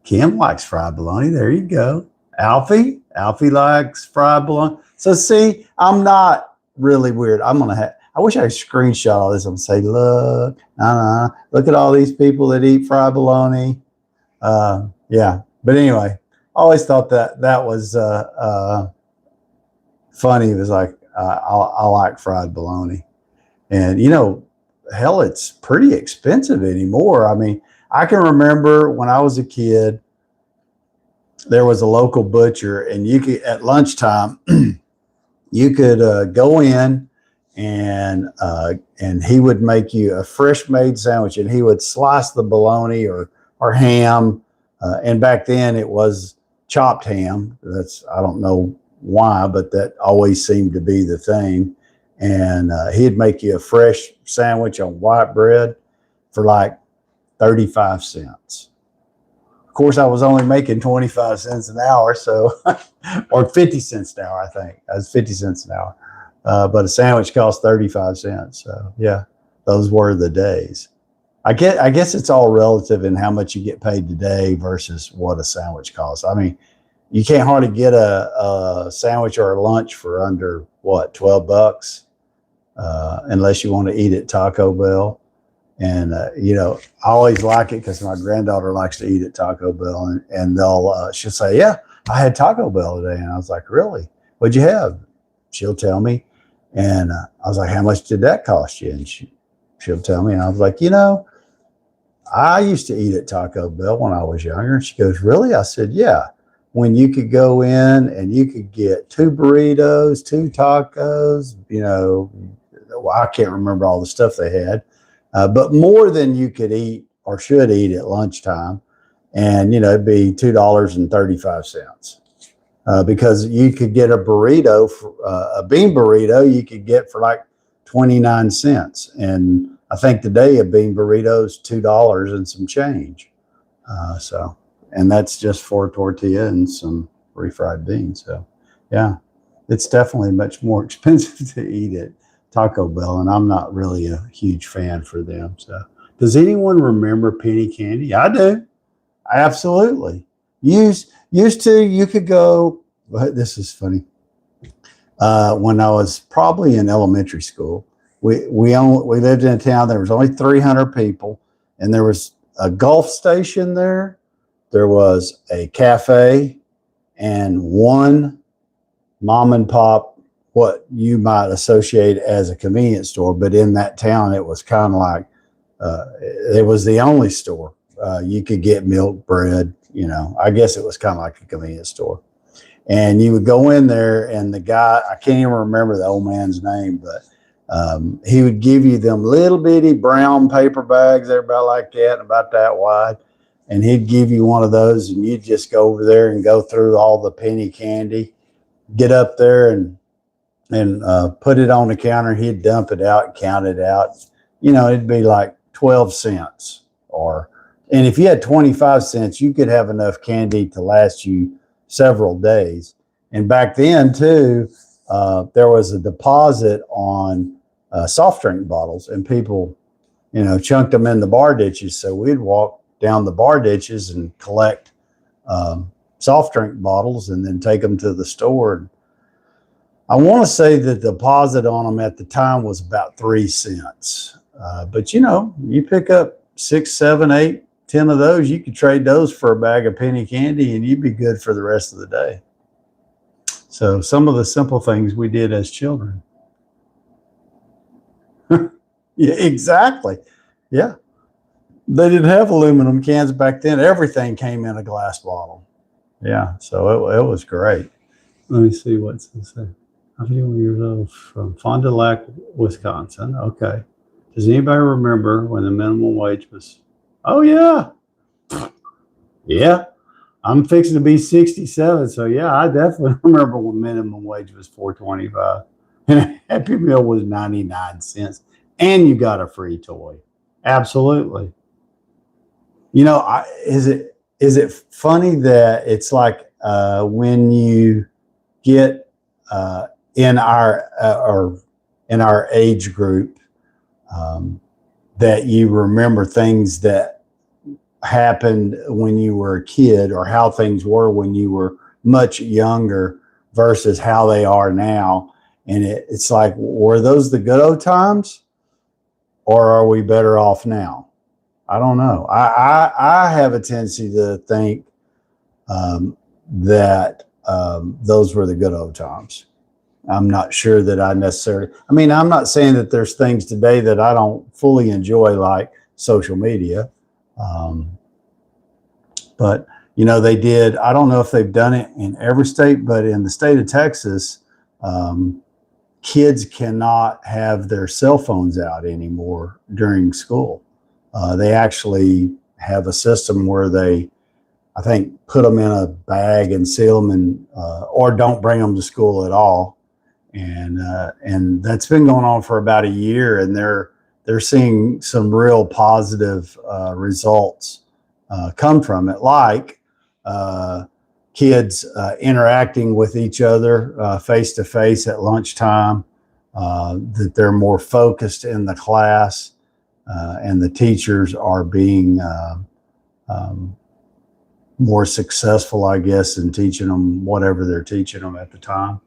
Kim likes fried bologna. There you go. Alfie likes fried bologna. So see, I'm not really weird. I wish I could screenshot all this and say, look at all these people that eat fried bologna. But anyway, I always thought that was funny. It was like, I like fried bologna. And, hell, it's pretty expensive anymore. I mean, I can remember when I was a kid, there was a local butcher, and you could, at lunchtime, you could go in, and he would make you a fresh made sandwich, and he would slice the bologna or ham. And back then it was chopped ham. I don't know why, but that always seemed to be the thing. And he'd make you a fresh sandwich on white bread for like 35 cents. Of course, I was only making 25 cents an hour, so or 50 cents an hour, I think. That was 50 cents an hour. But a sandwich cost 35 cents. So yeah, those were the days. I guess it's all relative in how much you get paid today versus what a sandwich costs. I mean, you can't hardly get a sandwich or a lunch for under what, $12, unless you want to eat at Taco Bell. And I always like it because my granddaughter likes to eat at Taco Bell, and she'll say, "Yeah, I had Taco Bell today," and I was like, "Really? What'd you have?" She'll tell me, And I was like, how much did that cost you? And she'll tell me. And I was like, I used to eat at Taco Bell when I was younger. And she goes, really? I said, yeah. When you could go in and you could get 2 burritos, 2 tacos, well, I can't remember all the stuff they had, but more than you could eat or should eat at lunchtime. And, it'd be $2.35. Because you could get a burrito, a bean burrito, you could get for like 29 cents. And I think today a bean burrito is $2 and some change. And that's just for a tortilla and some refried beans. So, yeah, it's definitely much more expensive to eat at Taco Bell. And I'm not really a huge fan for them. So, does anyone remember penny candy? I do. Absolutely. Used to, you could go, this is funny. When I was probably in elementary school, we lived in a town, there was only 300 people, and there was a Gulf station there. There was a cafe and one mom and pop, what you might associate as a convenience store. But in that town, it was kind of like, it was the only store. You could get milk, bread, I guess it was kind of like a convenience store. And you would go in there and the guy, I can't even remember the old man's name, but he would give you them little bitty brown paper bags. They're about like that and about that wide. And he'd give you one of those and you'd just go over there and go through all the penny candy, get up there and put it on the counter. He'd dump it out, count it out. It'd be like 12 cents and if you had 25 cents, you could have enough candy to last you several days. And back then too, there was a deposit on soft drink bottles, and people, chunked them in the bar ditches. So we'd walk down the bar ditches and collect soft drink bottles and then take them to the store. I want to say that the deposit on them at the time was about 3 cents. But you pick up 6, 7, 8, 10 of those, you could trade those for a bag of penny candy and you'd be good for the rest of the day. So some of the simple things we did as children. Yeah, exactly. Yeah. They didn't have aluminum cans back then. Everything came in a glass bottle. Yeah. So it was great. Let me see what's this say. I'm 51 years old from Fond du Lac, Wisconsin. Okay. Does anybody remember when the minimum wage was? Oh, yeah. Yeah. I'm fixing to be 67. So, yeah, I definitely remember when minimum wage was $4.25 and a Happy Meal was 99 cents and you got a free toy. Absolutely. Is it funny that it's like when you get in our age group that you remember things that happened when you were a kid or how things were when you were much younger versus how they are now. And it's like, were those the good old times or are we better off now? I don't know. I have a tendency to think that those were the good old times. I'm not sure that I necessarily, I'm not saying that there's things today that I don't fully enjoy, like social media. But, they did, I don't know if they've done it in every state, but in the state of Texas, kids cannot have their cell phones out anymore during school. They actually have a system where they, I think, put them in a bag and seal them and, or don't bring them to school at all. And that's been going on for about a year, and they're seeing some real positive results come from it, like kids interacting with each other face to face at lunchtime, that they're more focused in the class, and the teachers are being more successful, I guess, in teaching them whatever they're teaching them at the time.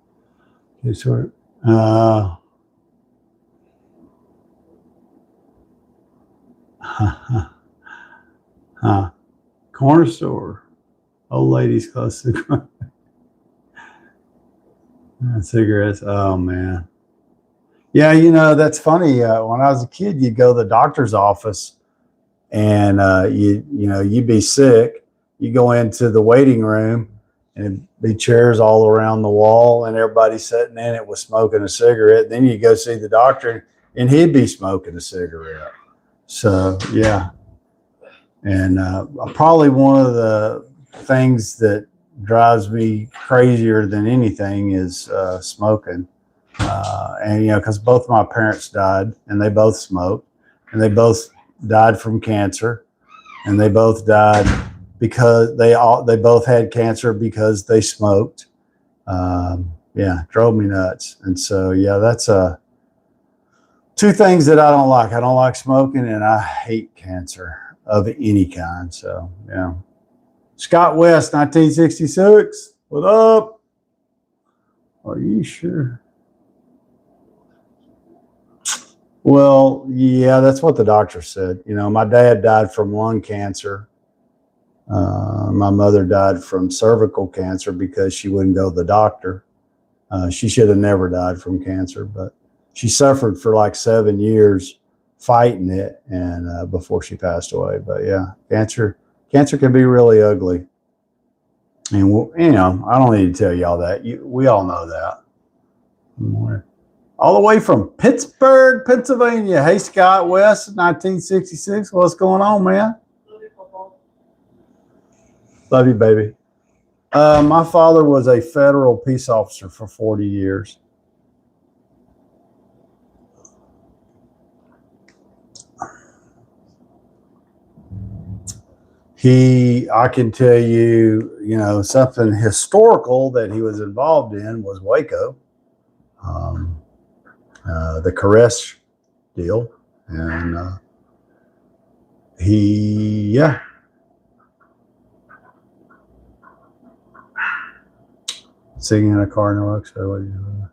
Sort of, corner store, old ladies close to cigarettes. Oh man, Yeah, that's funny. When I was a kid, you'd go to the doctor's office and you'd be sick. You go into the waiting room and it'd be chairs all around the wall and everybody sitting in it was smoking a cigarette. Then you go see the doctor and he'd be smoking a cigarette. So, yeah. And probably one of the things that drives me crazier than anything is smoking. And because both my parents died, and they both smoked, and they both died from cancer, and they both died because they both had cancer because they smoked. Yeah, drove me nuts. And so yeah, that's two things that I don't like. I don't like smoking, and I hate cancer of any kind. So yeah. Scott West, 1966. What up? Are you sure? Well, yeah, that's what the doctor said. My dad died from lung cancer. My mother died from cervical cancer because she wouldn't go to the doctor. She should have never died from cancer, but she suffered for like 7 years fighting it, and before she passed away. But yeah, cancer can be really ugly. And I don't need to tell y'all that. We all know that. All the way from Pittsburgh, Pennsylvania. Hey, Scott West, 1966. What's going on, man? Love you, baby. My father was a federal peace officer for 40 years. I can tell you, something historical that he was involved in was Waco. The Koresh deal, and singing in a car in the work. So what are you doing?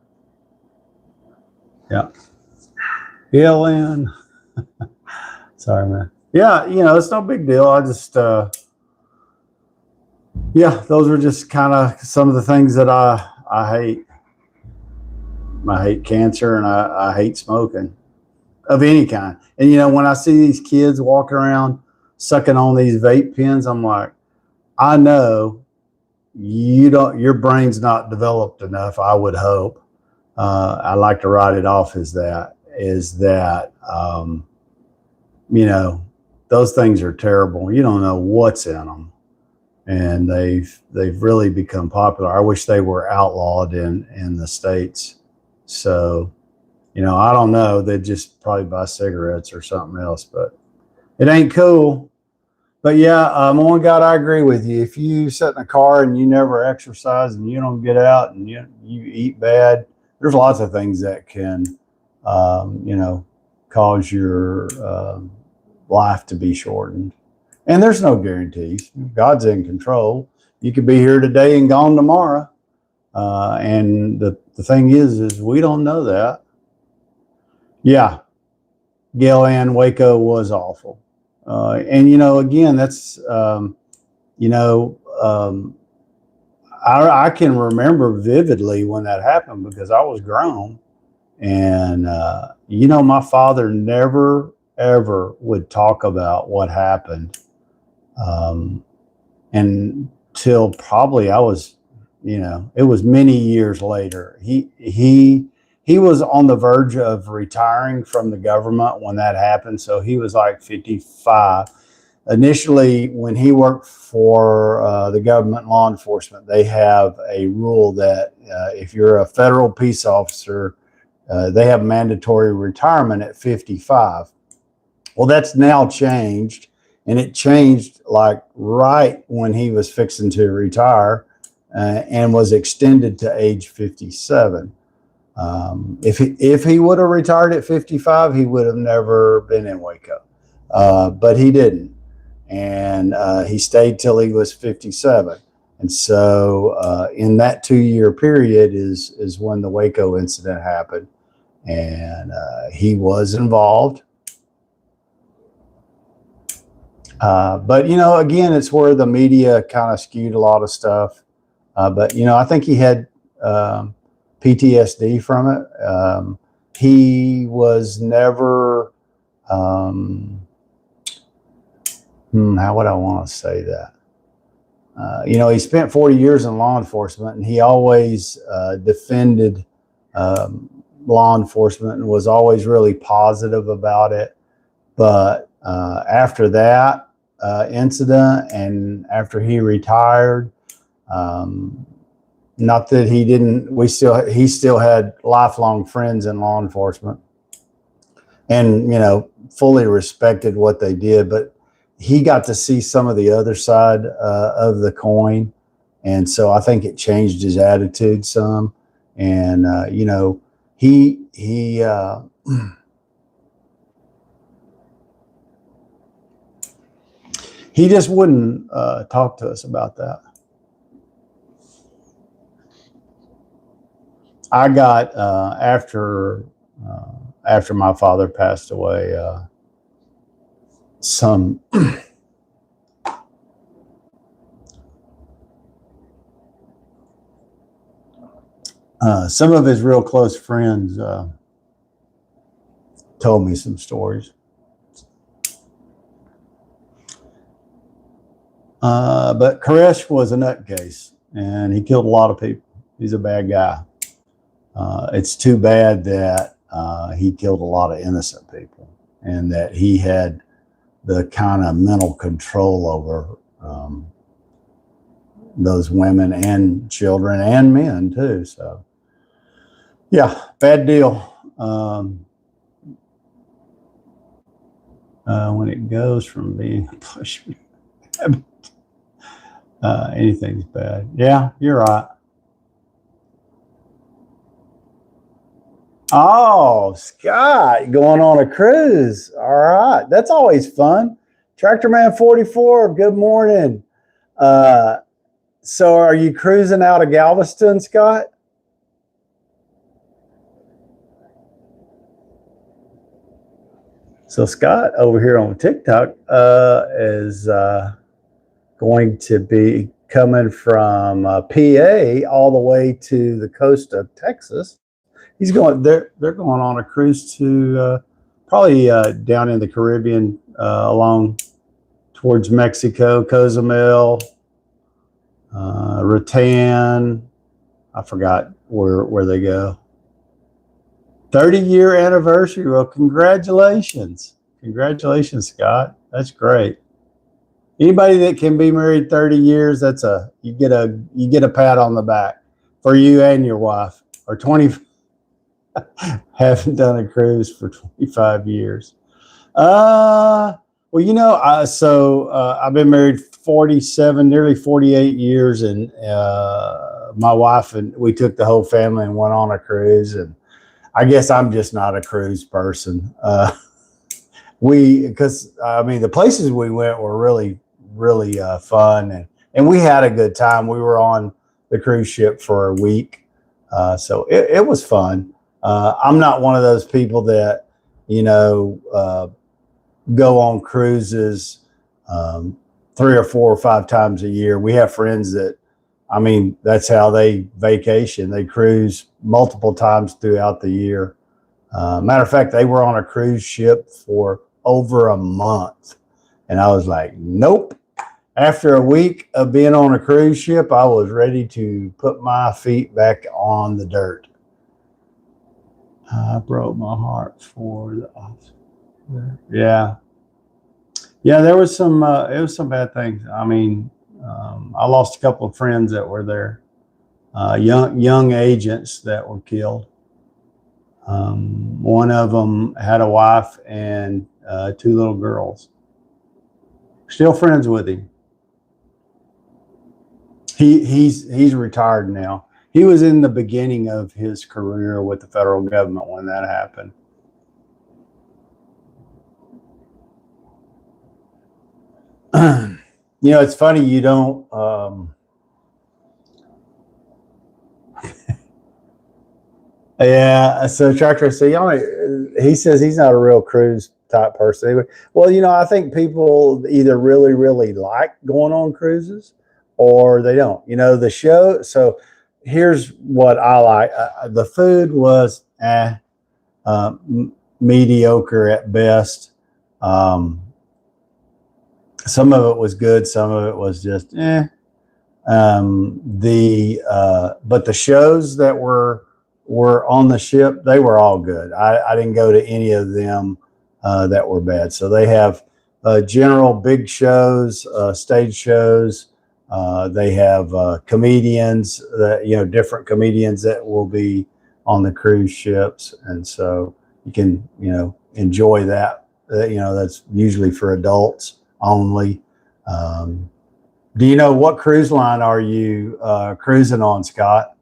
Yeah, Ellen. Sorry, man. Yeah, it's no big deal. I just those are just kind of some of the things that I hate. I hate cancer, and I hate smoking of any kind. And when I see these kids walking around sucking on these vape pens, I'm like, I know your brain's not developed enough. I would hope. I like to write it off as that those things are terrible. You don't know what's in them, and they've really become popular. I wish they were outlawed in the States. So, I don't know. They'd just probably buy cigarettes or something else, but it ain't cool. But yeah, one God, I agree with you. If you sit in a car and you never exercise and you don't get out and you eat bad, there's lots of things that can, cause your life to be shortened. And there's no guarantees. God's in control. You could be here today and gone tomorrow. And the thing is we don't know that. Yeah, Gail Ann, Waco was awful. And again, that's I can remember vividly when that happened because I was grown, and my father never ever would talk about what happened, until probably I was, it was many years later. He was on the verge of retiring from the government when that happened. So he was like 55. Initially, when he worked for the government law enforcement, they have a rule that if you're a federal peace officer, they have mandatory retirement at 55. Well, that's now changed, and it changed like right when he was fixing to retire, and was extended to age 57. If he would have retired at 55, he would have never been in Waco, but he didn't, and he stayed till he was 57. And so in that 2-year period is when the Waco incident happened, and he was involved. But again, it's where the media kind of skewed a lot of stuff. But I think he had PTSD from it. he was never, how would I want to say that? He spent 40 years in law enforcement, and he always defended law enforcement and was always really positive about it. But after that incident, and after he retired, not that he didn't, he still had lifelong friends in law enforcement, and fully respected what they did, but he got to see some of the other side of the coin. And so I think it changed his attitude some. And, he just wouldn't talk to us about that. I got, after my father passed away, some of his real close friends told me some stories. But Koresh was a nutcase, and he killed a lot of people. He's a bad guy. It's too bad that he killed a lot of innocent people, and that he had the kind of mental control over those women and children and men too. So yeah, bad deal. When it goes from being a push anything's bad. Yeah, you're right. Oh, Scott, going on a cruise. All right. That's always fun. Tractor Man 44, good morning. So are you cruising out of Galveston, Scott? So Scott over here on TikTok is going to be coming from PA all the way to the coast of Texas. He's going. They're going on a cruise to probably down in the Caribbean, along towards Mexico, Cozumel, Rattan. I forgot where they go. 30-year anniversary. Well, congratulations, Scott. That's great. Anybody that can be married 30 years, you get a pat on the back for you and your wife. Or 20. Haven't done a cruise for 25 years. Well, I've been married 47, nearly 48 years, and my wife and we took the whole family and went on a cruise. And I guess I'm just not a cruise person. Because the places we went were really, really fun, and we had a good time. We were on the cruise ship for a week, so it was fun. I'm not one of those people that, go on cruises 3 or 4 or 5 times a year. We have friends that, that's how they vacation. They cruise multiple times throughout the year. Matter of fact, they were on a cruise ship for over a month. And I was like, nope. After a week of being on a cruise ship, I was ready to put my feet back on the dirt. I broke my heart for the officer. Yeah. Yeah, there was some, it was some bad things. I lost a couple of friends that were there, young agents that were killed. One of them had a wife and 2 little girls. Still friends with him. He's retired now. He was in the beginning of his career with the federal government when that happened. It's funny, you don't, yeah, so Tractor, he says he's not a real cruise type person. Anyway, well, I think people either really, really like going on cruises or they don't. The show, so here's what I like. The food was mediocre at best. Some of it was good, some of it was just but the shows that were on the ship, they were all good. I didn't go to any of them that were bad. So they have general big shows, stage shows. They have comedians that, different comedians that will be on the cruise ships, and so you can enjoy that. That's usually for adults only. Do you know what cruise line are you cruising on, Scott?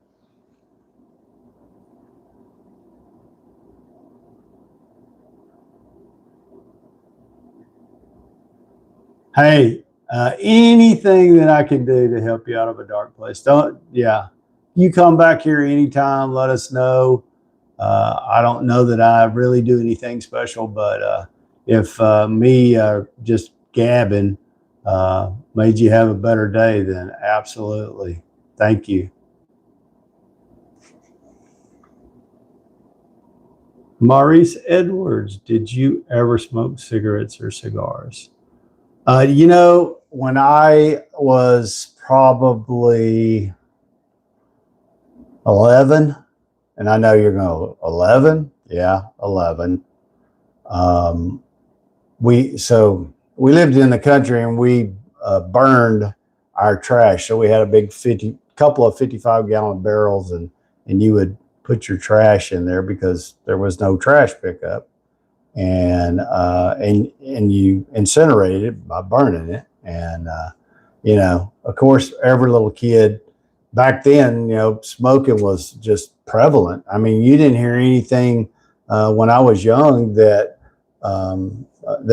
Hey, anything that I can do to help you out of a dark place. You come back here anytime, let us know. I don't know that I really do anything special, but if me just gabbing made you have a better day, then absolutely. Thank you. Maurice Edwards, did you ever smoke cigarettes or cigars? When I was probably 11, and I know you're going to 11. Yeah, 11. We lived in the country, and we burned our trash. So we had a big couple of 55-gallon barrels, and you would put your trash in there because there was no trash pickup, and you incinerated it by burning it. And of course, every little kid back then, smoking was just prevalent. I mean, you didn't hear anything when I was young that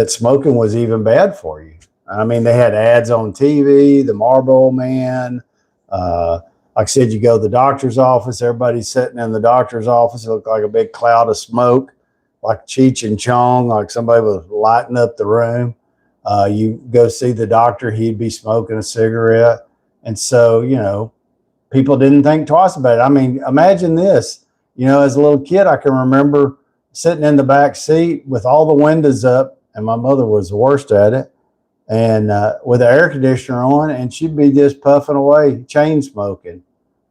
smoking was even bad for you. I mean, they had ads on TV, the Marlboro Man. Like I said, you go to the doctor's office, everybody's sitting in the doctor's office. It looked like a big cloud of smoke, like Cheech and Chong, like somebody was lighting up the room. You go see the doctor, he'd be smoking a cigarette. And so, people didn't think twice about it. I mean, imagine this, as a little kid, I can remember sitting in the back seat with all the windows up, and my mother was the worst at it, and with the air conditioner on, and she'd be just puffing away, chain smoking.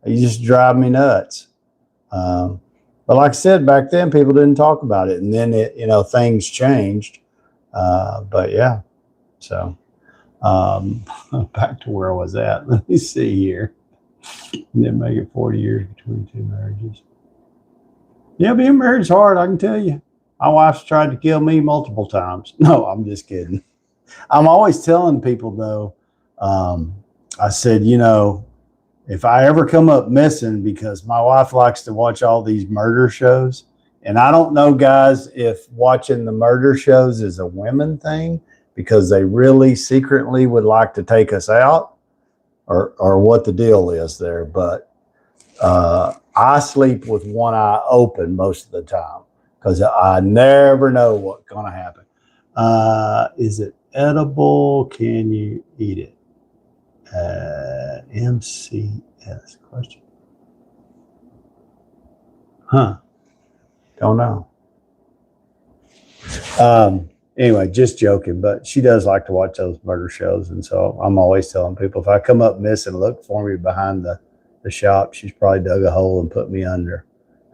You just drive me nuts. But like I said, back then people didn't talk about it, and then things changed. But yeah, so back to where I was at. Let me see here. And then make it 40 years between two marriages. Yeah, being married's hard, I can tell you. My wife's tried to kill me multiple times. No, I'm just kidding. I'm always telling people, though, I said, if I ever come up missing, because my wife likes to watch all these murder shows, and I don't know, guys, if watching the murder shows is a women thing because they really secretly would like to take us out, or what the deal is there. But I sleep with one eye open most of the time because I never know what's going to happen. Is it edible? Can you eat it? MCS question. Don't know. Anyway, just joking, but she does like to watch those murder shows. And so I'm always telling people, if I come up missing, look for me behind the shop. She's probably dug a hole and put me under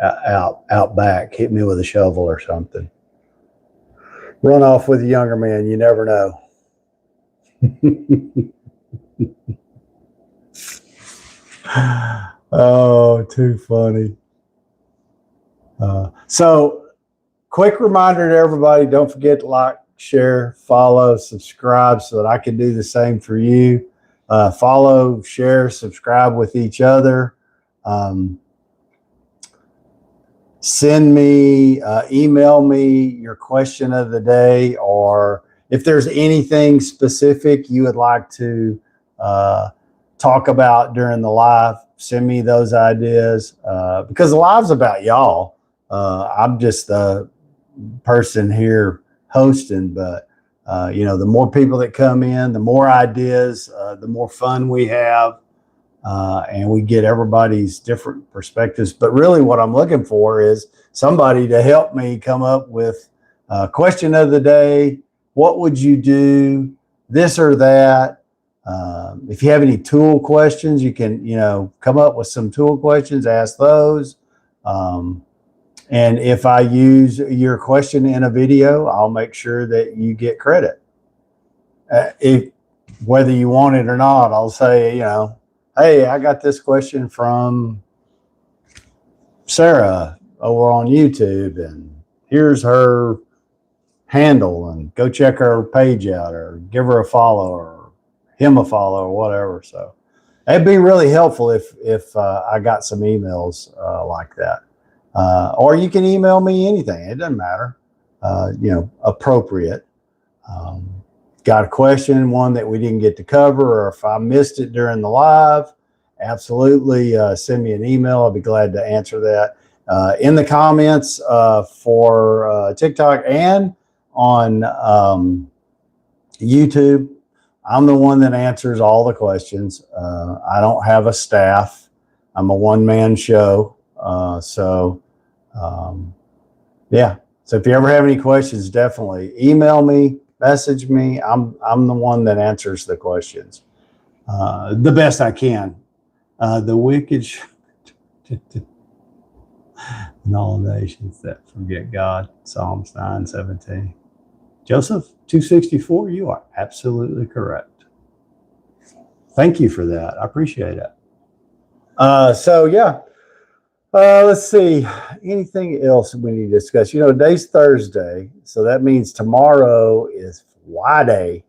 out back, hit me with a shovel or something. Run off with a younger man. You never know. Oh, too funny. So quick reminder to everybody, don't forget to like, share, follow, subscribe so that I can do the same for you. Follow, share, subscribe with each other. Send me, email me your question of the day, or if there's anything specific you would like to talk about during the live, send me those ideas, because the live's about y'all. I'm just a person here hosting, but the more people that come in, the more ideas, the more fun we have. and we get everybody's different perspectives. But really what I'm looking for is somebody to help me come up with a question of the day. What would you do? This or that. If you have any tool questions, you can, come up with some tool questions, ask those. And if I use your question in a video, I'll make sure that you get credit. Whether you want it or not, I'll say, hey, I got this question from Sarah over on YouTube, and here's her handle, and go check her page out, or give her a follow, or him a follow, or whatever. So it'd be really helpful if I got some emails like that. Or you can email me anything. It doesn't matter, appropriate. Got a question, one that we didn't get to cover, or if I missed it during the live, absolutely send me an email. I'll be glad to answer that. In the comments for TikTok and on YouTube, I'm the one that answers all the questions. I don't have a staff. I'm a one-man show. Yeah. So if you ever have any questions, definitely email me, message me. I'm the one that answers the questions the best I can. The wicked in all nations that forget God, Psalms 9:17. Joseph 264, you are absolutely correct. Thank you for that. I appreciate it. Let's see. Anything else we need to discuss? Today's Thursday, so that means tomorrow is Friday,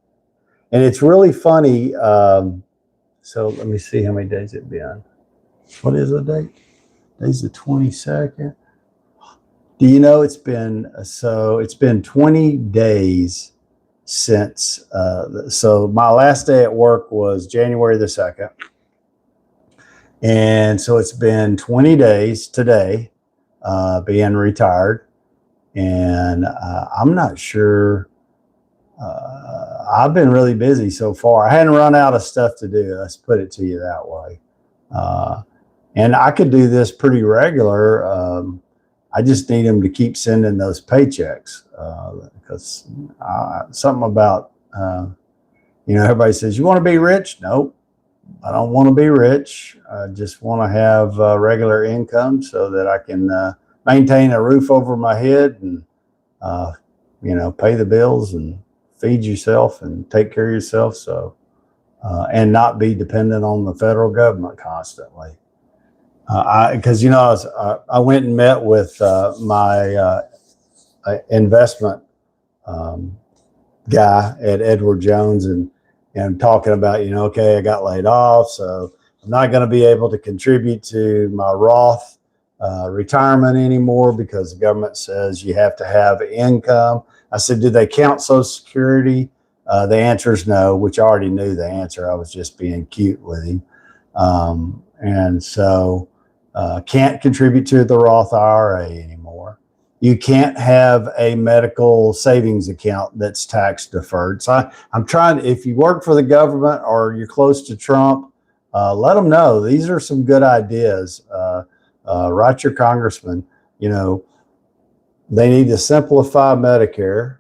and it's really funny. So let me see how many days it's been. What is the date? Today's the 22nd. Do you know it's been 20 days since. So my last day at work was January the 2nd. And so it's been 20 days today, being retired. And I'm not sure. I've been really busy so far. I hadn't run out of stuff to do. Let's put it to you that way. And I could do this pretty regular. I just need them to keep sending those paychecks because something about, everybody says, you want to be rich? Nope. I don't want to be rich. I just want to have regular income so that I can maintain a roof over my head and, pay the bills and feed yourself and take care of yourself. So, and not be dependent on the federal government constantly. Because, I went and met with my investment guy at Edward Jones and talking about, okay, I got laid off, so I'm not going to be able to contribute to my Roth retirement anymore because the government says you have to have income. I said, do they count Social Security? The answer is no, which I already knew the answer. I was just being cute with him. And so can't contribute to the Roth IRA anymore. You can't have a medical savings account that's tax deferred. So I'm trying, if you work for the government or you're close to Trump, let them know these are some good ideas. Write your congressman, they need to simplify Medicare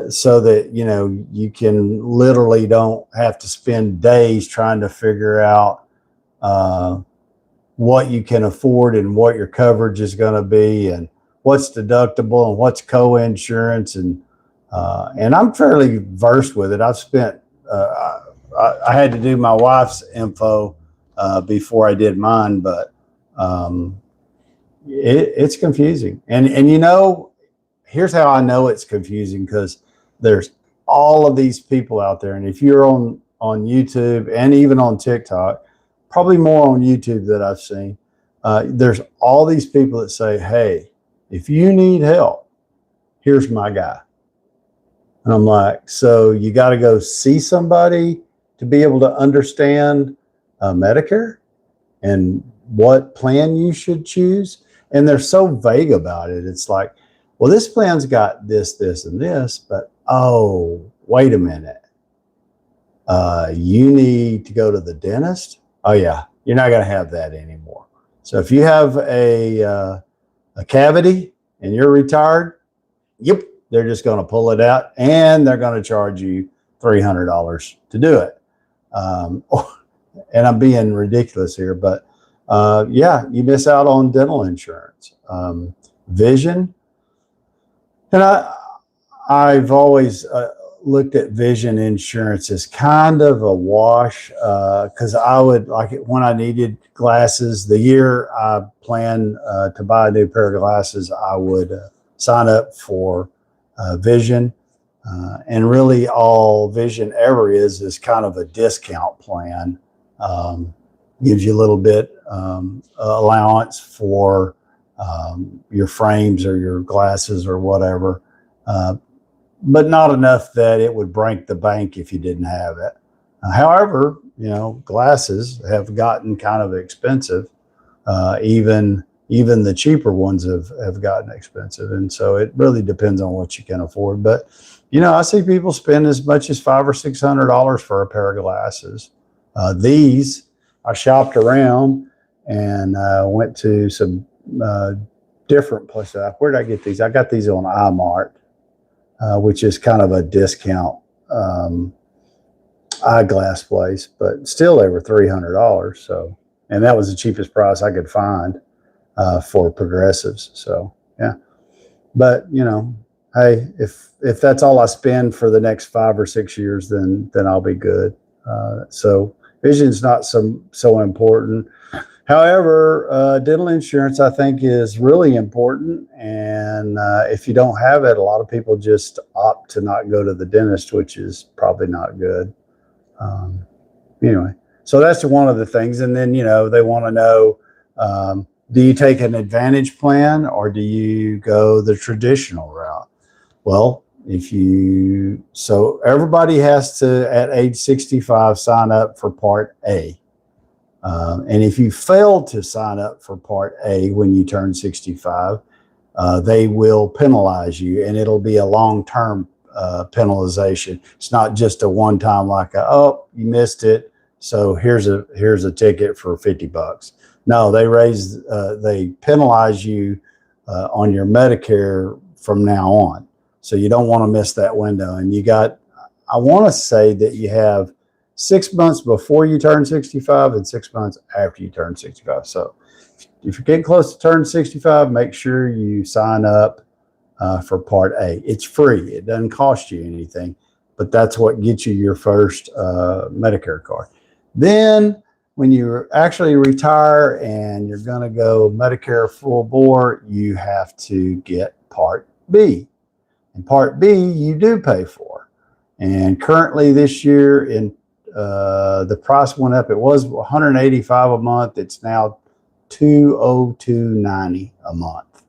so that, you can literally don't have to spend days trying to figure out what you can afford and what your coverage is going to be and what's deductible and what's co-insurance. And I'm fairly versed with it. I've spent, I had to do my wife's info before I did mine, but it's confusing. And here's how I know it's confusing, because there's all of these people out there. And if you're on YouTube and even on TikTok, probably more on YouTube that I've seen, there's all these people that say, hey, if you need help, here's my guy. And I'm like, so you got to go see somebody to be able to understand Medicare and what plan you should choose. And they're so vague about it. It's like, well, this plan's got this, this, and this, but oh, wait a minute. You need to go to the dentist Oh yeah, you're not going to have that anymore. So if you have a cavity and you're retired, yep, they're just going to pull it out and they're going to charge you $300 to do it. And I'm being ridiculous here, but yeah, you miss out on dental insurance, vision. And I've always looked at vision insurance as kind of a wash, because I would like it when I needed glasses. The year I planned to buy a new pair of glasses, I would sign up for vision. And really all vision ever is kind of a discount plan. Gives you a little bit allowance for your frames or your glasses or whatever, but not enough that it would break the bank if you didn't have it. However, you know, glasses have gotten kind of expensive. Even the cheaper ones have gotten expensive. And so it really depends on what you can afford. But, you know, I see people spend as much as $500 or $600 for a pair of glasses. These, I shopped around and went to some different places. Where did I get these? I got these on iMart, which is kind of a discount eyeglass place, but still they were $300. So, and that was the cheapest price I could find for progressives. So yeah, but you know, hey, if that's all I spend for the next 5 or 6 years, then I'll be good. So vision's not so important. However, dental insurance I think is really important, and if you don't have it, a lot of people just opt to not go to the dentist, which is probably not good. Anyway, so that's one of the things. And then, you know, they want to know, do you take an advantage plan or do you go the traditional route? Well, so everybody has to, at age 65, sign up for Part A. And if you fail to sign up for Part A when you turn 65, they will penalize you, and it'll be a long-term penalization. It's not just a one-time like, oh, you missed it, so here's a ticket for $50. No, they penalize you on your Medicare from now on. So you don't want to miss that window. And I want to say that you have 6 months before you turn 65 and 6 months after you turn 65. So if you're getting close to turning 65, make sure you sign up for Part A. It's free. It doesn't cost you anything, but that's what gets you your first Medicare card. Then when you actually retire and you're going to go Medicare full bore, you have to get Part B. And Part B you do pay for. And currently this year the price went up. It was $185 a month. It's now $202.90 a month.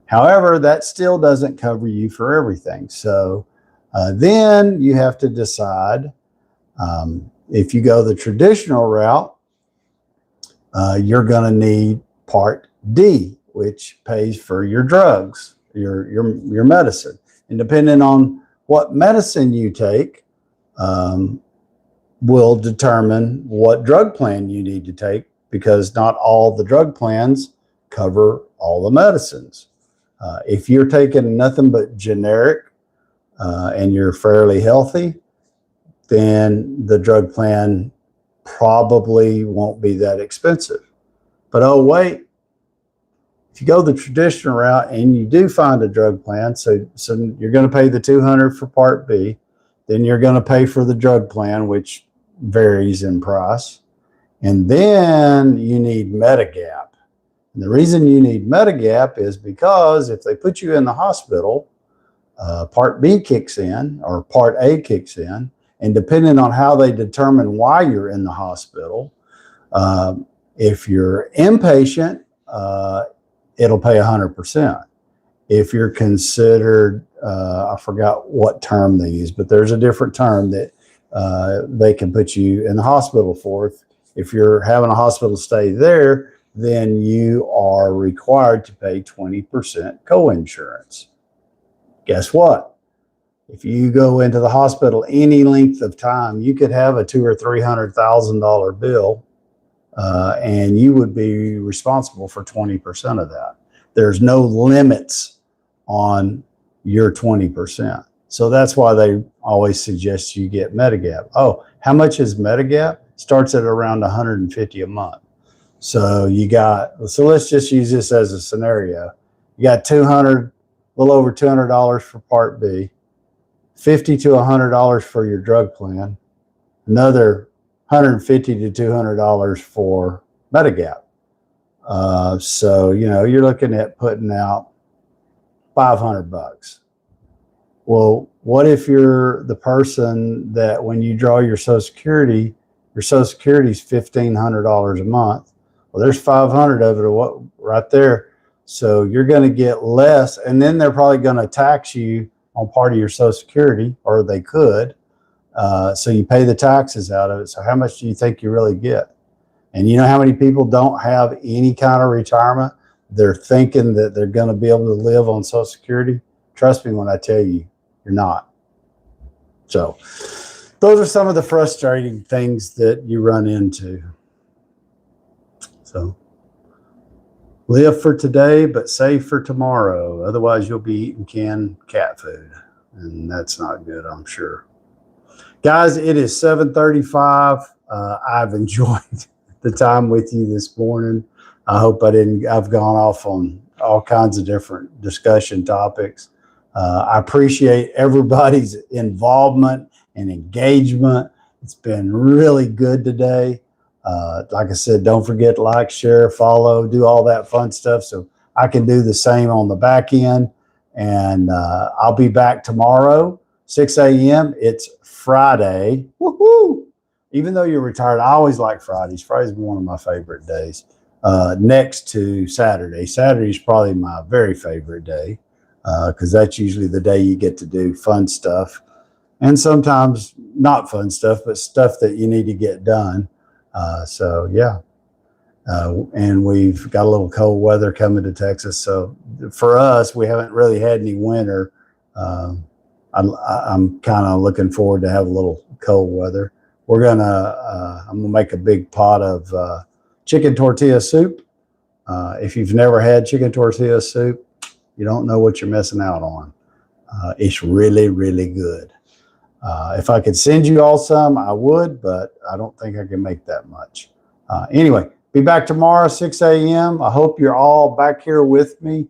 However, that still doesn't cover you for everything. So then you have to decide, if you go the traditional route, you're going to need Part D, which pays for your drugs, your medicine. And depending on what medicine you take, will determine what drug plan you need to take, because not all the drug plans cover all the medicines. If you're taking nothing but generic and you're fairly healthy, then the drug plan probably won't be that expensive. But oh wait, if you go the traditional route and you do find a drug plan, so you're going to pay the $200 for Part B, then you're going to pay for the drug plan, which varies in price, and then you need Medigap. And the reason you need Medigap is because if they put you in the hospital, Part B kicks in or Part A kicks in, and depending on how they determine why you're in the hospital, if you're inpatient, it'll pay 100%. If you're considered, I forgot what term they use, but there's a different term that they can put you in the hospital for. If you're having a hospital stay there, then you are required to pay 20% co-insurance. Guess what? if you go into the hospital any length of time, you could have a $200,000 or $300,000 bill, and you would be responsible for 20% of that. There's no limits on your 20%. So that's why they always suggest you get Medigap. Oh, how much is Medigap? Starts at around $150 a month. So let's just use this as a scenario. You got a little over $200 for Part B, $50 to $100 for your drug plan, another $150 to $200 for Medigap. So, you're looking at putting out $500. Well, what if you're the person that when you draw your Social Security is $1,500 a month? Well, there's 500 of it right there. So you're going to get less, and then they're probably going to tax you on part of your Social Security, or they could. So you pay the taxes out of it. So how much do you think you really get? And you know how many people don't have any kind of retirement? They're thinking that they're going to be able to live on Social Security. Trust me when I tell you, you're not. So those are some of the frustrating things that you run into. So live for today, but save for tomorrow. Otherwise, you'll be eating canned cat food, and that's not good, I'm sure. Guys, it is 7:35. I've enjoyed the time with you this morning. I hope I've gone off on all kinds of different discussion topics. I appreciate everybody's involvement and engagement. It's been really good today. Like I said, don't forget to like, share, follow, do all that fun stuff so I can do the same on the back end. And I'll be back tomorrow, 6 a.m. It's Friday. Woohoo! Even though you're retired, I always like Fridays. Friday's one of my favorite days. Next to Saturday. Saturday's probably my very favorite day because that's usually the day you get to do fun stuff. And sometimes not fun stuff, but stuff that you need to get done. So yeah, and we've got a little cold weather coming to Texas. So for us, we haven't really had any winter. I'm kind of looking forward to have a little cold weather. I'm gonna make a big pot of chicken tortilla soup. If you've never had chicken tortilla soup, you don't know what you're missing out on. It's really, really good. If I could send you all some, I would, but I don't think I can make that much. Anyway, be back tomorrow, 6 a.m. I hope you're all back here with me.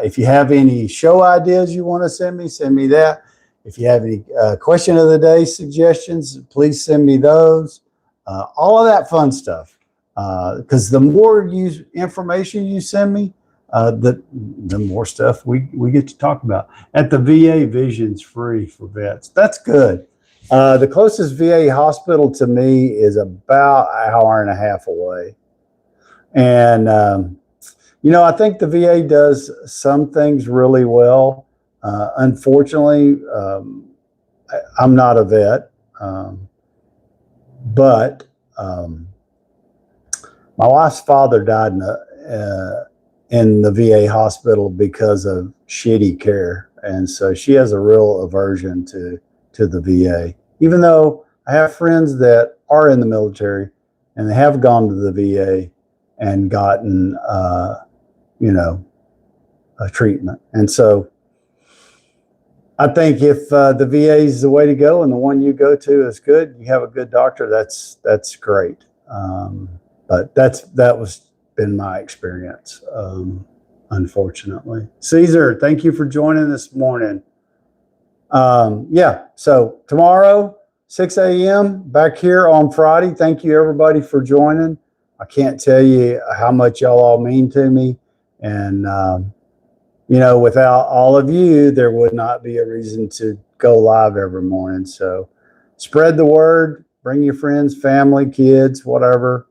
If you have any show ideas you want to send me that. If you have any question of the day suggestions, please send me those. All of that fun stuff. Because the more information you send me, the more stuff we get to talk about. At the VA, Vision's free for vets. That's good. The closest VA hospital to me is about an hour and a half away. And, I think the VA does some things really well. Unfortunately, I'm not a vet, but my wife's father died in the VA hospital because of shitty care. And so she has a real aversion to the VA, even though I have friends that are in the military and they have gone to the VA and gotten, a treatment. And so I think if the VA is the way to go and the one you go to is good, you have a good doctor, that's great. But that was been my experience, unfortunately. Caesar, thank you for joining this morning. So tomorrow, 6 a.m. back here on Friday. Thank you everybody for joining. I can't tell you how much y'all all mean to me. And, without all of you, there would not be a reason to go live every morning. So spread the word, bring your friends, family, kids, whatever,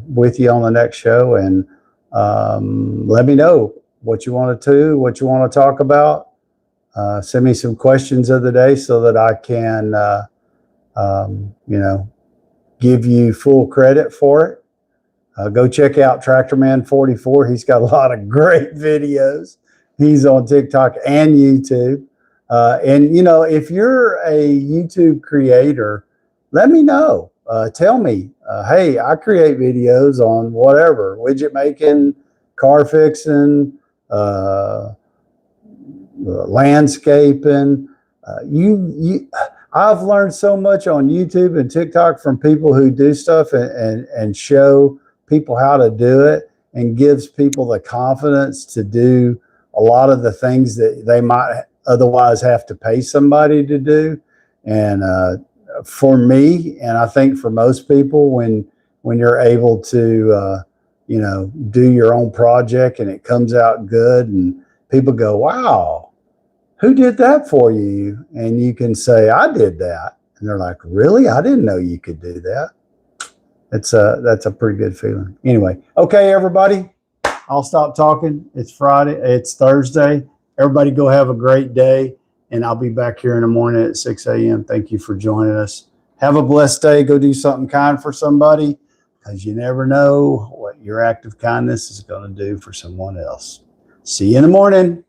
with you on the next show. And let me know what you want to do, what you want to talk about. Send me some questions of the day so that I can, give you full credit for it. Go check out Tractorman44. He's got a lot of great videos. He's on TikTok and YouTube. And if you're a YouTube creator, let me know. Tell me, hey, I create videos on whatever, widget making, car fixing, landscaping. I've learned so much on YouTube and TikTok from people who do stuff and show people how to do it, and gives people the confidence to do a lot of the things that they might otherwise have to pay somebody to do. And for me, and I think for most people, when you're able to do your own project and it comes out good, and people go, wow, who did that for you? And you can say, I did that. And they're like, really? I didn't know you could do that. That's a pretty good feeling. Anyway, okay, everybody, I'll stop talking. It's Friday. It's Thursday. Everybody go have a great day. And I'll be back here in the morning at 6 a.m. Thank you for joining us. Have a blessed day. Go do something kind for somebody, because you never know what your act of kindness is going to do for someone else. See you in the morning.